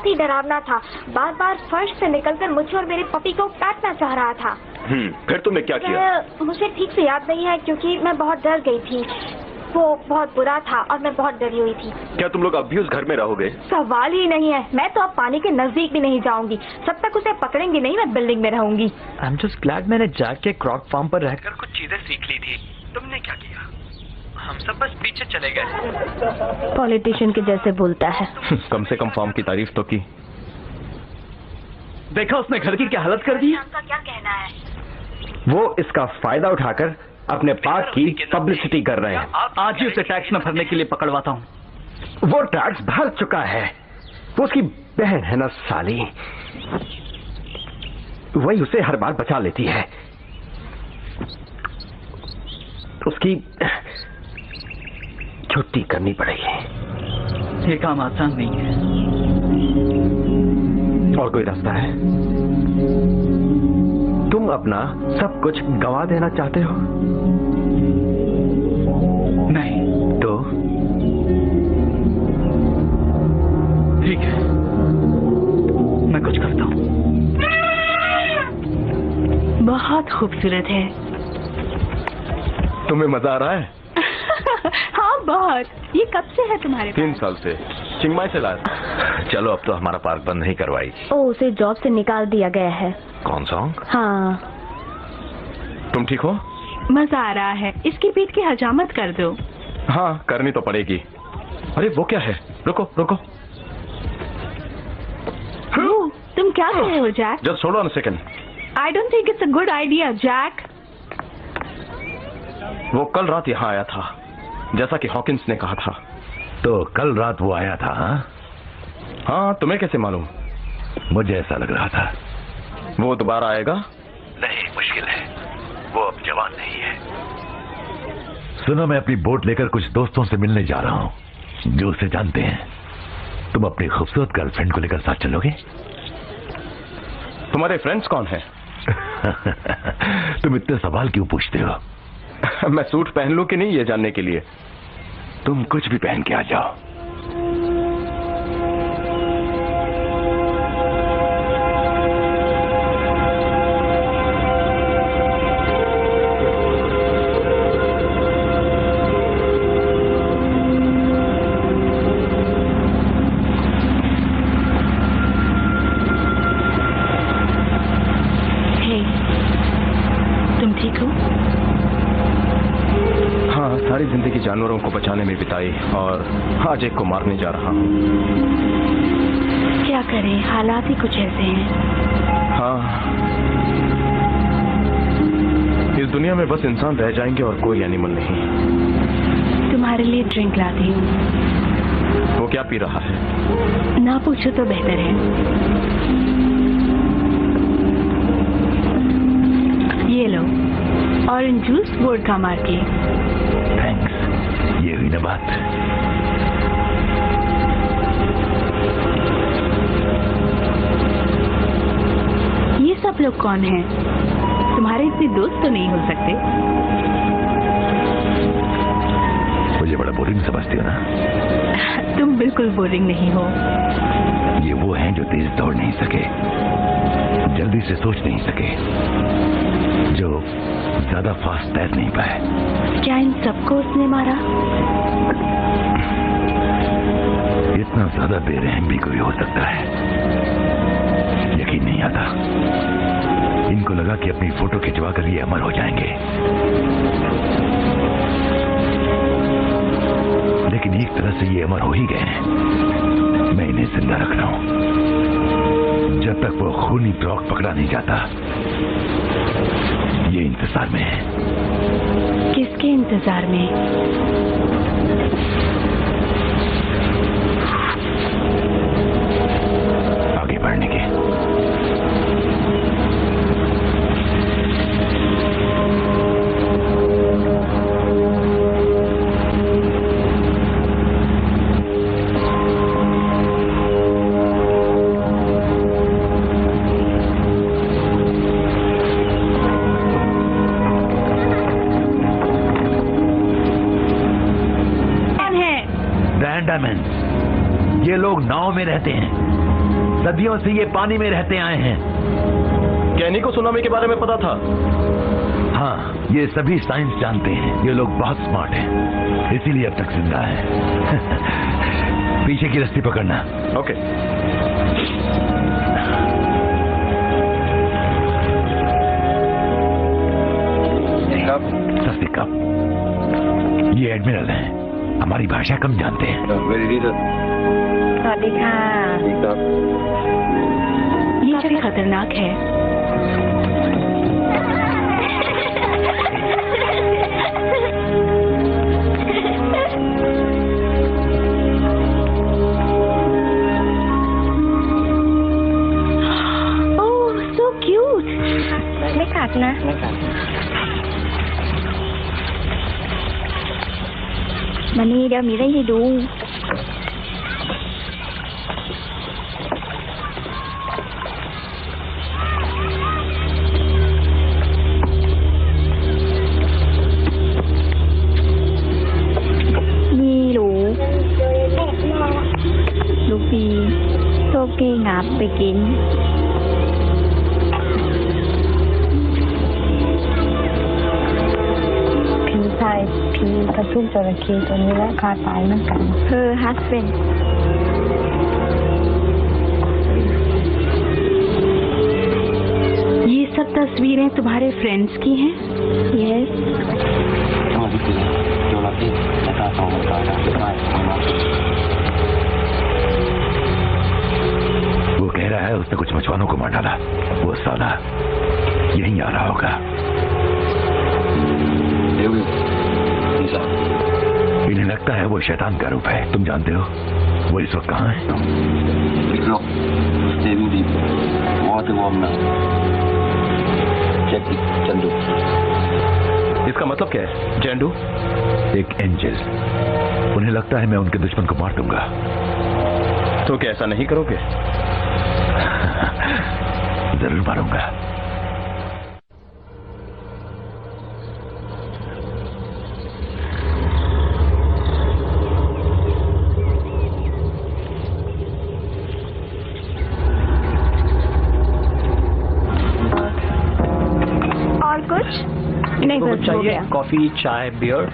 ही डरावना था। बार बार फर्श से निकलकर मुझे और मेरे पपी को काटना चाह रहा था। फिर तुमने क्या किया? मुझे ठीक से याद नहीं है क्योंकि मैं बहुत डर गई थी। वो बहुत बुरा था और मैं बहुत डरी हुई थी। क्या तुम लोग अब भी उस घर में रहोगे? सवाल ही नहीं है। मैं तो अब पानी के नजदीक भी नहीं जाऊंगी। जब तक उसे पकड़ेंगे नहीं मैं बिल्डिंग में रहूंगी। आई एम जस्ट ग्लैड मैंने जाके क्रॉक फार्म पर रहकर कुछ चीजें सीख ली थी। तुमने क्या किया? हम सब बस पीछे चले गए। पॉलिटिशियन के जैसे बोलता है। कम से कम फार्म की तारीफ तो की। देखा उसने घर की क्या हालत कर दी? आपका क्या कहना है? वो इसका फायदा उठाकर अपने पार्क की पब्लिसिटी कर रहे हैं। आज ही उसे टैक्स न भरने के लिए पकड़वाता हूँ। वो टैक्स भर चुका है। वो उसकी बहन है ना साली, वही उसे हर बार बचा लेती है। उसकी छुट्टी करनी पड़ेगी। ये काम आसान नहीं है। और कोई रास्ता है? तुम अपना सब कुछ गंवा देना चाहते हो? नहीं। तो ठीक है, मैं कुछ करता हूँ। बहुत खूबसूरत है। तुम्हें मजा आ रहा है? हाँ बहुत। ये कब से है तुम्हारे पास? 3 साल से। चिंगमाई से लाया। चलो अब तो हमारा पार्क बंद नहीं करवाई। ओ, उसे जॉब से निकाल दिया गया है। कौन सॉन्ग? हाँ। तुम ठीक हो? मजा आ रहा है। इसकी पीठ की हजामत कर दो। हाँ, करनी तो पड़ेगी। अरे वो क्या है? रुको रुको। क्या कर रहे हो Jack? Just hold on a second. I don't think it's a good idea Jack. वो कल रात यहाँ आया था, जैसा कि हॉकिंस ने कहा था। तो कल रात वो आया था? हाँ, तुम्हें कैसे मालूम? मुझे ऐसा लग रहा था। वो दोबारा आएगा? नहीं, मुश्किल है, वो अब जवान नहीं है। सुनो, मैं अपनी बोट लेकर कुछ दोस्तों से मिलने जा रहा हूँ जो उसे जानते हैं। तुम अपनी खूबसूरत गर्लफ्रेंड को लेकर साथ चलोगे? तुम्हारे फ्रेंड्स कौन हैं? तुम इतने सवाल क्यों पूछते हो? मैं सूट पहन लूं कि नहीं, ये जानने के लिए। तुम कुछ भी पहन के आ जाओ। सारी जिंदगी जानवरों को बचाने में बिताई और आज एक को मारने जा रहा हूँ। क्या करें, हालात ही कुछ ऐसे हैं। हाँ, इस दुनिया में बस इंसान रह जाएंगे और कोई एनिमल नहीं। तुम्हारे लिए ड्रिंक लाती हूँ। वो क्या पी रहा है? ना पूछो तो बेहतर है। ये लो, ऑरेंज जूस वोडका मार के। थैंक्स, ये हुई ना बात। ये सब लोग कौन हैं? तुम्हारे इतने दोस्त तो नहीं हो सकते। मुझे बड़ा बोरिंग समझती हो ना? तुम बिल्कुल बोरिंग नहीं हो। ये वो हैं जो तेज दौड़ नहीं सके, जल्दी से सोच नहीं सके, जो ज्यादा फास्ट तैर नहीं पाए। क्या इन सबको उसने मारा? इतना ज्यादा बेरहम भी कोई हो सकता है? यकीन नहीं आता। इनको लगा कि अपनी फोटो खिंचवा कर ये अमर हो जाएंगे, लेकिन एक तरह से ये अमर हो ही गए हैं। मैं इन्हें जिंदा रख रहा हूं जब तक वो खूनी ब्रॉक पकड़ा नहीं जाता। ये इंतजार में है। किसके इंतजार में? आगे बढ़ने के। ये लोग नाव में रहते हैं, सदियों से ये पानी में रहते आए हैं। क्या इन्हीं को सुनामी के बारे में पता था? हाँ, ये सभी साइंस जानते हैं। ये लोग बहुत स्मार्ट हैं, इसीलिए अब तक जिंदा हैं। पीछे की रस्सी पकड़ना। ओके। ये एडमिरल हैं, हमारी भाषा कम जानते हैं। ये जगह खतरनाक है। ओह, so cute।ไม่กัดนะ มานี่เดี๋ยวมีได้ให้ดู นี่ลูกปีโซเกงับไปกินผีกระทุ้งจระเข้ตัวนี้และคาตายเหมือนกันฮัสเบนये सब तस्वीरें तुम्हारे फ्रेंड्स की हैं? यस। वो कह कह रहा है उसने कुछ मचवानों को मार डाला। वो साला यहीं आ रहा होगा। इन्हें लगता है वो शैतान का रूप है। तुम जानते हो वो इस वक्त कहाँ है? चंदू। इसका मतलब क्या है? चंदू एक एंजल। उन्हें लगता है मैं उनके दुश्मन को मार दूंगा। तो क्या ऐसा नहीं करोगे? जरूर मारूंगा। और कुछ नहीं? तो बस हो चाहिए गया। कॉफी, चाय, बियर?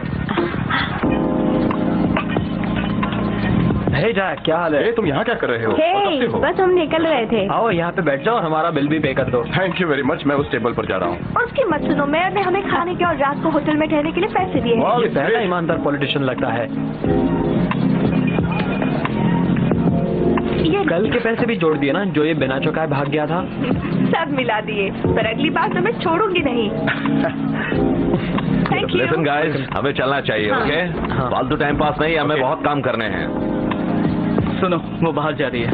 हे जैक, क्या हाल है? तुम यहाँ क्या कर रहे हो? हे, और कब से हो? बस हम निकल रहे थे। आओ यहाँ पे बैठ जाओ और हमारा बिल भी पे कर दो। Thank you very much. मैं उस टेबल पर जा रहा हूँ। उसकी मत सुनो, मेयर ने हमें खाने के और रात को होटल में ठहरने के लिए पैसे दिए हैं। ये पहला ईमानदार पॉलिटिशियन लगता है। ये कल के पैसे भी जोड़ दिए ना, जो ये बिना चौकाए भाग गया था। सब मिला दिए, पर अगली बार तो मैं छोड़ूंगी नहीं। Thank you. लिसन गाइस, हमें चलना चाहिए। ओके, फालतू टाइम पास नहीं, हमें बहुत काम करने हैं। सुनो, वो बाहर जा रही है।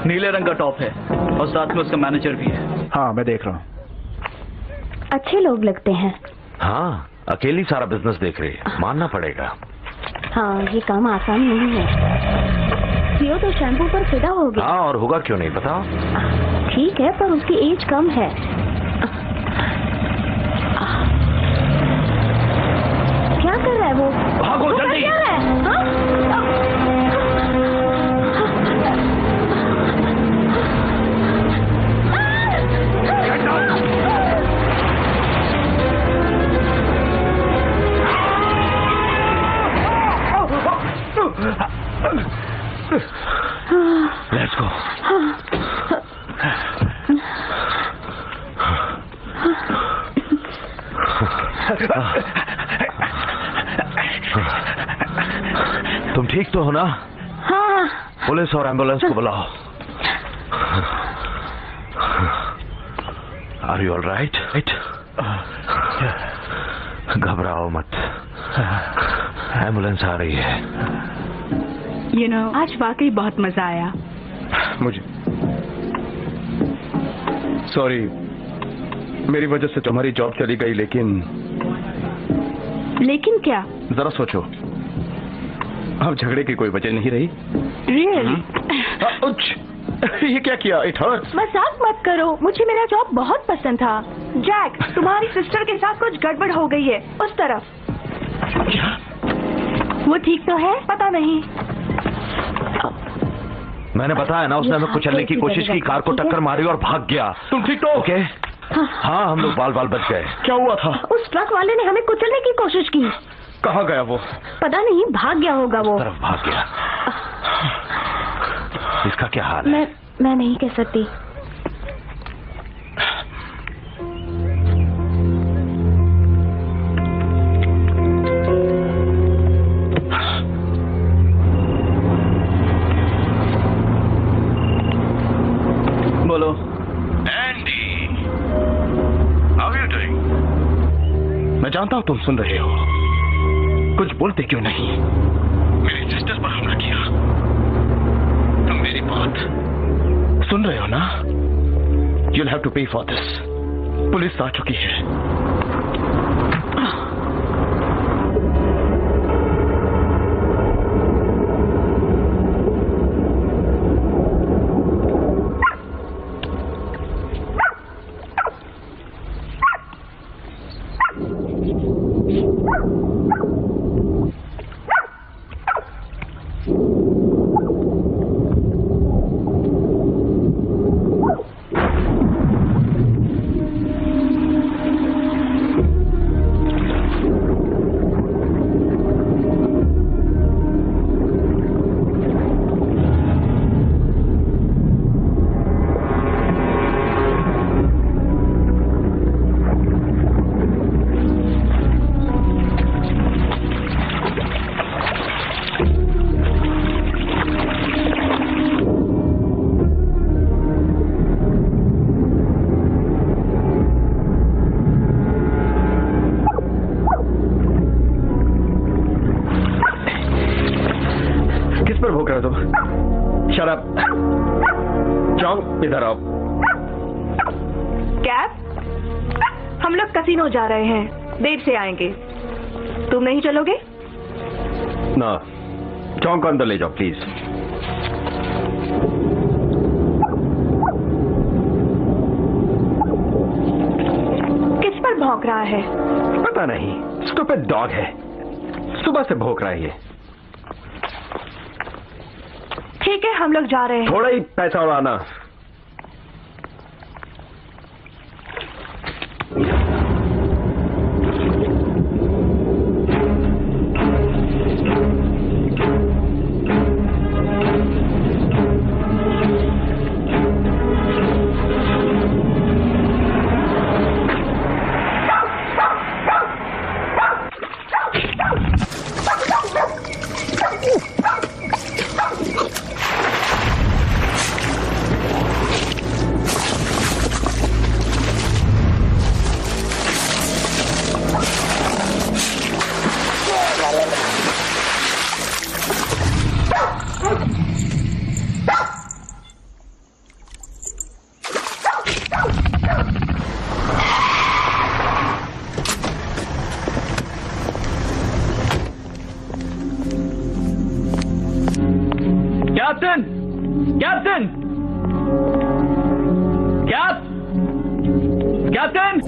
नीले रंग का टॉप है और साथ में उसका मैनेजर भी है। हाँ, मैं देख रहा हूँ। अच्छे लोग लगते हैं। हाँ, अकेली सारा बिजनेस देख रही है, मानना पड़ेगा। हाँ, ये काम आसान नहीं है। जियो तो शैम्पू पर फिदा हो गया। हाँ, और होगा क्यों नहीं, बताओ। ठीक है, पर उसकी एज कम है। क्या कर रहा है वो? भागो जल्दी। क्या है? Let's go. तुम ठीक तो हो ना? हाँ। पुलिस और एम्बुलेंस को बुलाओ। Are you all right? घबराओ मत, एम्बुलेंस आ रही है। आज वाकई बहुत मजा आया मुझे। सॉरी, मेरी वजह से तुम्हारी जॉब चली गई, लेकिन क्या? जरा सोचो, अब झगड़े की कोई वजह नहीं रही। रियली? ये क्या किया? It hurts. मजाक मत करो, मुझे मेरा जॉब बहुत पसंद था। जैक, तुम्हारी सिस्टर के साथ कुछ गड़बड़ हो गई है उस तरफ। वो ठीक तो है? पता नहीं। मैंने बताया ना, उसने हमें कुचलने की कोशिश की, कार को टक्कर मारी और भाग गया। तुम ठीक तो? ओके। हाँ, हम लोग बाल बाल बच गए। क्या हुआ था? उस ट्रक वाले ने हमें कुचलने की कोशिश की। कहाँ गया वो? पता नहीं, भाग गया होगा वो। तरफ भाग गया। इसका क्या हाल है? मैं नहीं कह सकती। बोलो। Andy, how are you doing? मैं जानता हूँ तुम सुन रहे हो, कुछ बोलते क्यों नहीं? मेरी सिस्टर पर हमला किया। तुम मेरी बात सुन रहे हो ना? You'll have to pay for this. Police आ चुकी है। इधर आओ। कैब, हम लोग कसिनो जा रहे हैं, देर से आएंगे। तुम नहीं चलोगे? ना, चौंक को अंदर ले जाओ प्लीज। किस पर भौंक रहा है? पता नहीं, स्टूपिड डॉग है, सुबह से भौंक रहा है ये। ठीक है, हम लोग जा रहे हैं। थोड़ा ही पैसा उड़ाना। कैप्टन, कैप्टन, कैप्टन,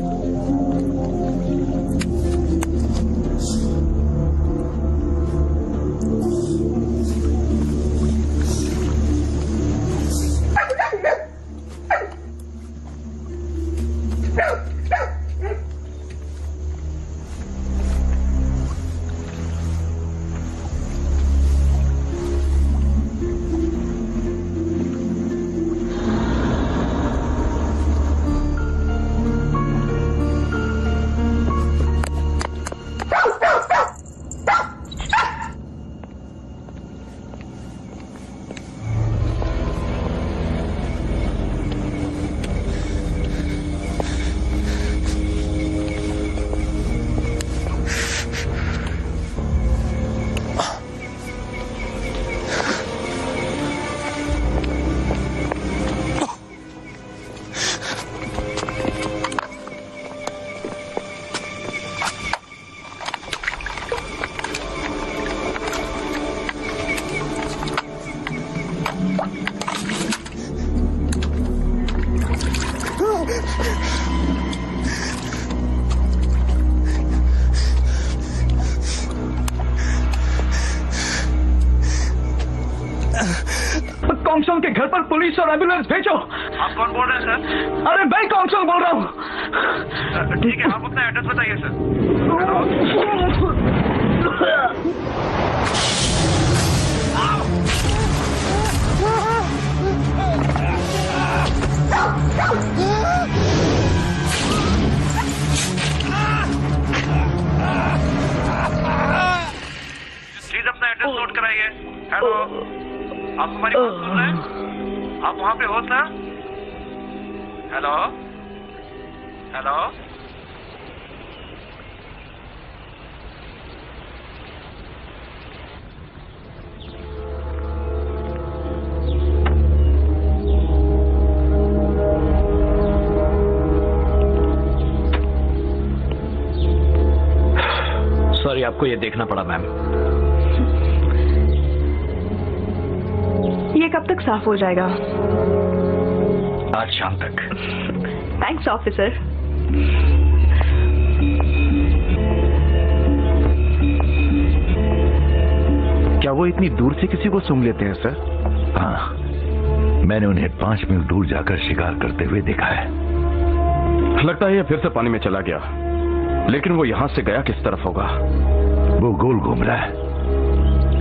कॉन्सल के घर पर पुलिस और एम्बुलेंस भेजो। आप कौन बोल रहे हैं सर? अरे मैं कॉन्सल बोल रहा हूँ। ठीक है, आप अपना एड्रेस बताइए सर। प्लीज अपना एड्रेस नोट कराइए। हेलो, आप हमारी बात सुन रहे हैं? आप वहाँ पे हो सर? हेलो, हेलो, सॉरी, आपको ये देखना पड़ा मैम। ये कब तक साफ हो जाएगा? आज शाम तक। Thanks officer. क्या वो इतनी दूर से किसी को सूंघ लेते हैं सर? हाँ, मैंने उन्हें 5 मील दूर जाकर शिकार करते हुए देखा है। लगता है ये फिर से पानी में चला गया, लेकिन वो यहाँ से गया किस तरफ होगा? वो गोल घूम रहा है।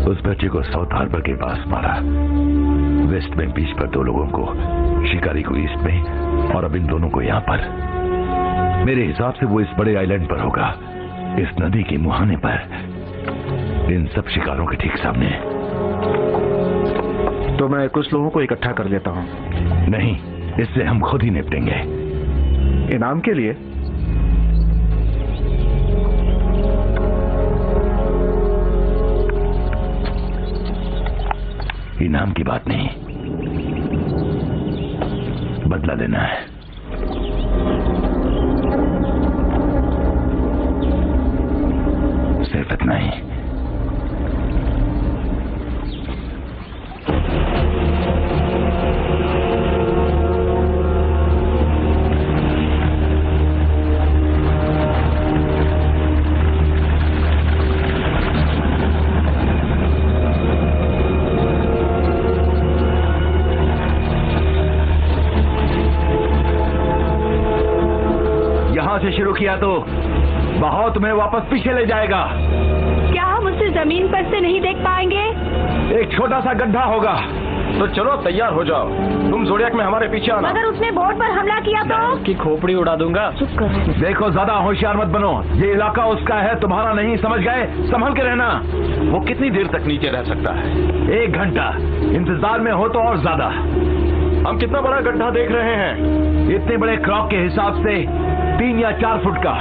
उस बच्चे को साउथ हार्बर के पास मारा, वेस्ट में बीच पर 2 लोगों को, शिकारी को ईस्ट में और अब इन दोनों को यहाँ पर। मेरे हिसाब से वो इस बड़े आइलैंड पर होगा, इस नदी के मुहाने पर, इन सब शिकारों के ठीक सामने। तो मैं कुछ लोगों को इकट्ठा कर लेता हूँ। नहीं, इससे हम खुद ही निपटेंगे। इनाम के लिए? इनाम की बात नहीं, बदला लेना है। सिर्फ इतना ही। से शुरू किया तो बहाव तुम्हें वापस पीछे ले जाएगा। क्या हम उसे जमीन पर से नहीं देख पाएंगे? एक छोटा सा गड्ढा होगा। तो चलो तैयार हो जाओ, तुम ज़ोडिएक में हमारे पीछे आना। मगर उसने बोट पर हमला किया तो? उसकी खोपड़ी उड़ा दूंगा। चुप करो। देखो ज्यादा होशियार मत बनो, ये इलाका उसका है, तुम्हारा नहीं, समझ गए? संभल के रहना। वो कितनी देर तक नीचे रह सकता है? 1 घंटा। इंतजार में हो तो और ज्यादा। हम कितना बड़ा गड्ढा देख रहे हैं? इतने बड़े क्रॉक के हिसाब से 3 या 4 फुट का।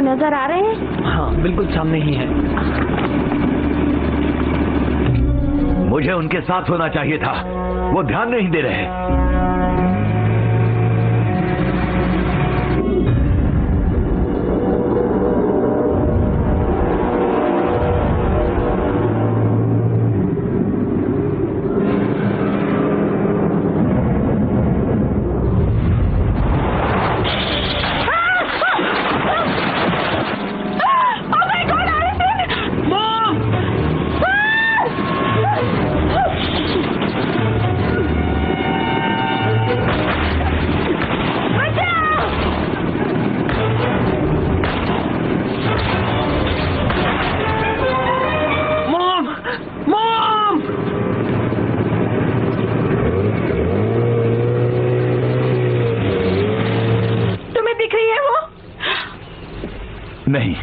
नजर आ रहे हैं? हाँ, बिल्कुल सामने ही है। मुझे उनके साथ होना चाहिए था, वो ध्यान नहीं दे रहे। नहीं,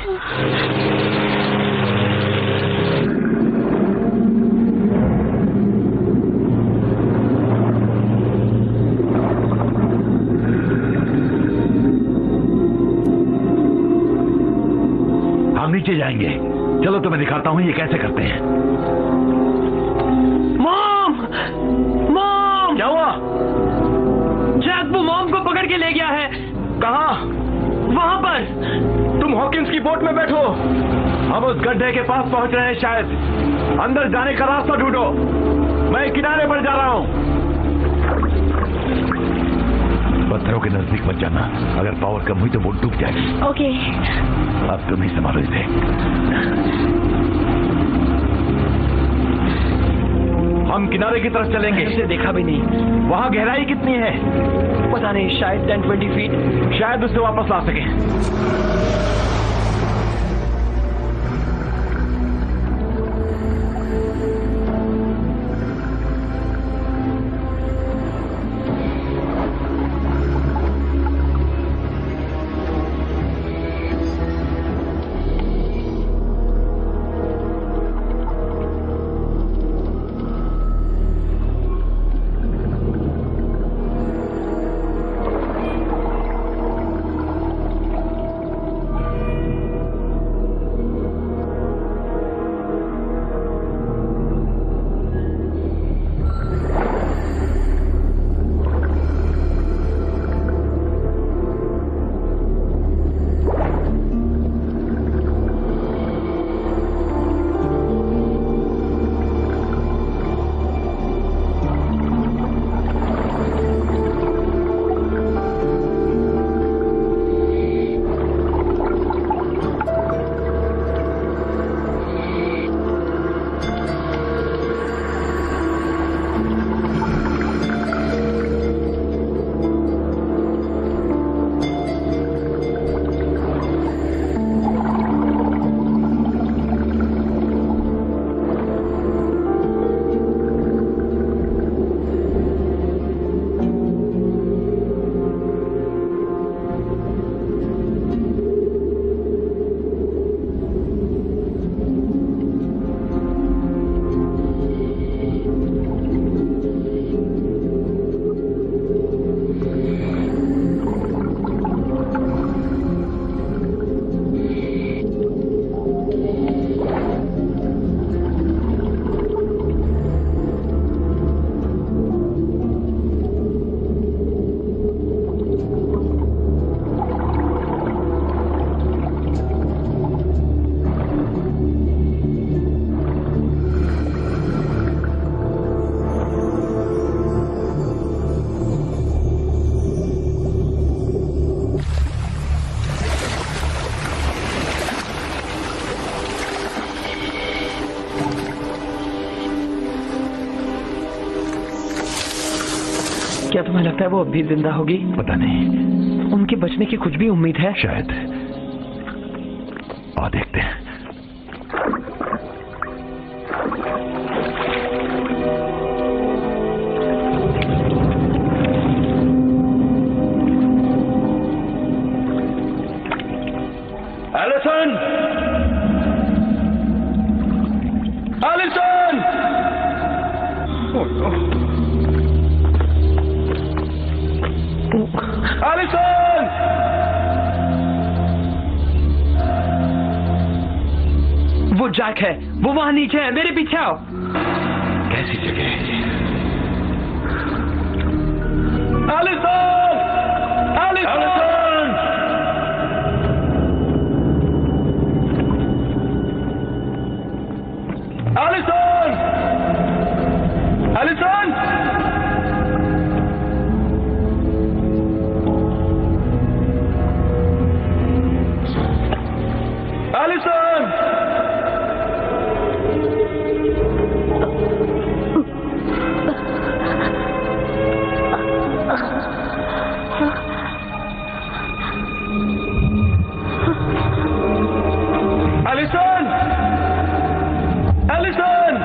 हम नीचे जाएंगे। चलो तो मैं दिखाता हूं ये कैसे करते हैं। मॉम! मॉम! क्या हुआ? जैक वो मॉम को पकड़ के ले गया है। कहाँ? वहां पर। तुम हॉकिंस की बोट में बैठो, हम उस गड्ढे के पास पहुंच रहे हैं। शायद अंदर जाने का रास्ता ढूंढो। मैं किनारे पर जा रहा हूं। पत्थरों के नजदीक मत जाना, अगर पावर कम हुई तो बोट डूब जाएगी। ओके। अब तुम ही संभालो इसे। हम किनारे की तरफ चलेंगे। उसे देखा भी नहीं। वहां गहराई कितनी है? पता नहीं, शायद 10-20 फीट। शायद उससे वापस ला सके। क्या तुम्हें लगता है वो अब भी जिंदा होगी? पता नहीं। उनके बचने की कुछ भी उम्मीद है? शायद। आ देखते हैं। एलिसन! एलिसन! एलिसन! वो जैक है, वो वहां नीचे है, मेरे पीछे आओ। कैसी जगह है ये? Allison! Allison! Allison! Allison! Allison! Allison! Allison!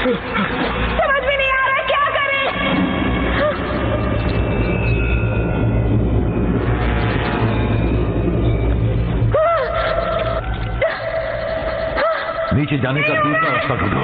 समझ में नहीं आ रहा क्या करें। नीचे जाने का दूसरा रास्ता ढूंढो।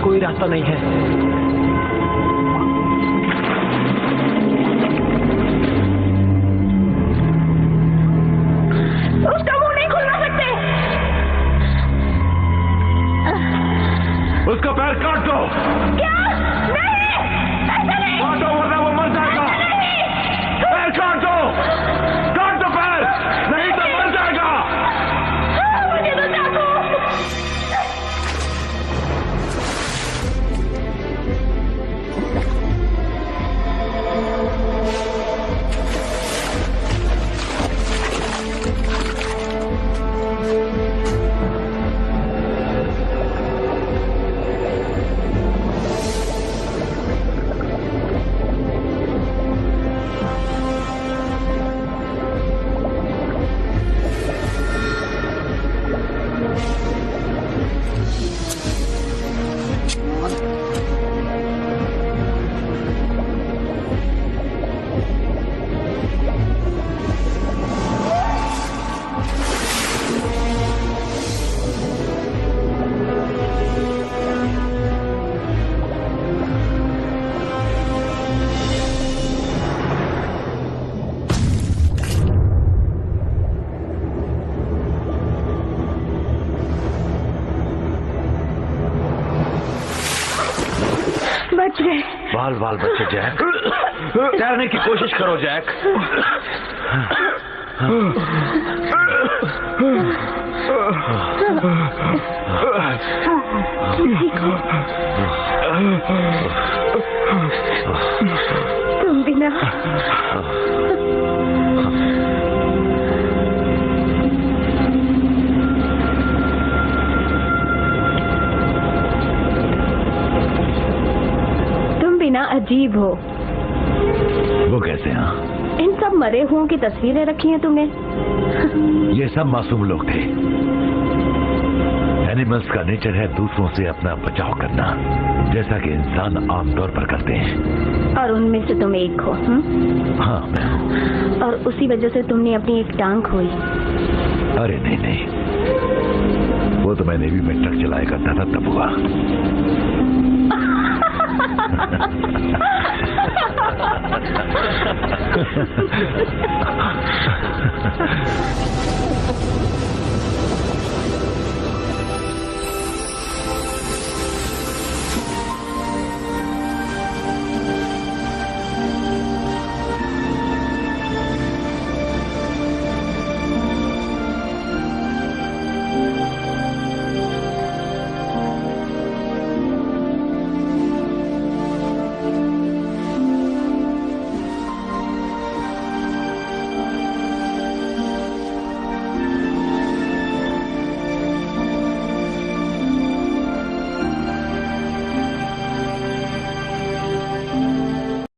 कोई रास्ता नहीं है। उसका मुंह नहीं खोलना सकते। उसका पैर काट दो। क्या? नहीं, ऐसा नहीं। काटो वरना वो मर जाएगा। पैर काट दो पैर, नहीं तो गए। बाल बाल बच्चे जैक, तैरने की कोशिश करो जैक। तुम भी ना। तुम भी ना अजीब हो। वो कैसे हैं? इन सब मरे हुओं की तस्वीरें रखी हैं तुमने। ये सब मासूम लोग थे। एनिमल्स का नेचर है दूसरों से अपना बचाव करना, जैसा कि इंसान आमतौर पर करते हैं। और उनमें से तुम एक हो। हाँ मैं हूँ। और उसी वजह से तुमने अपनी एक टांग खोई। अरे नहीं नहीं, वो तो मैं नेवी में ट्रक चलाया करता था तब हुआ।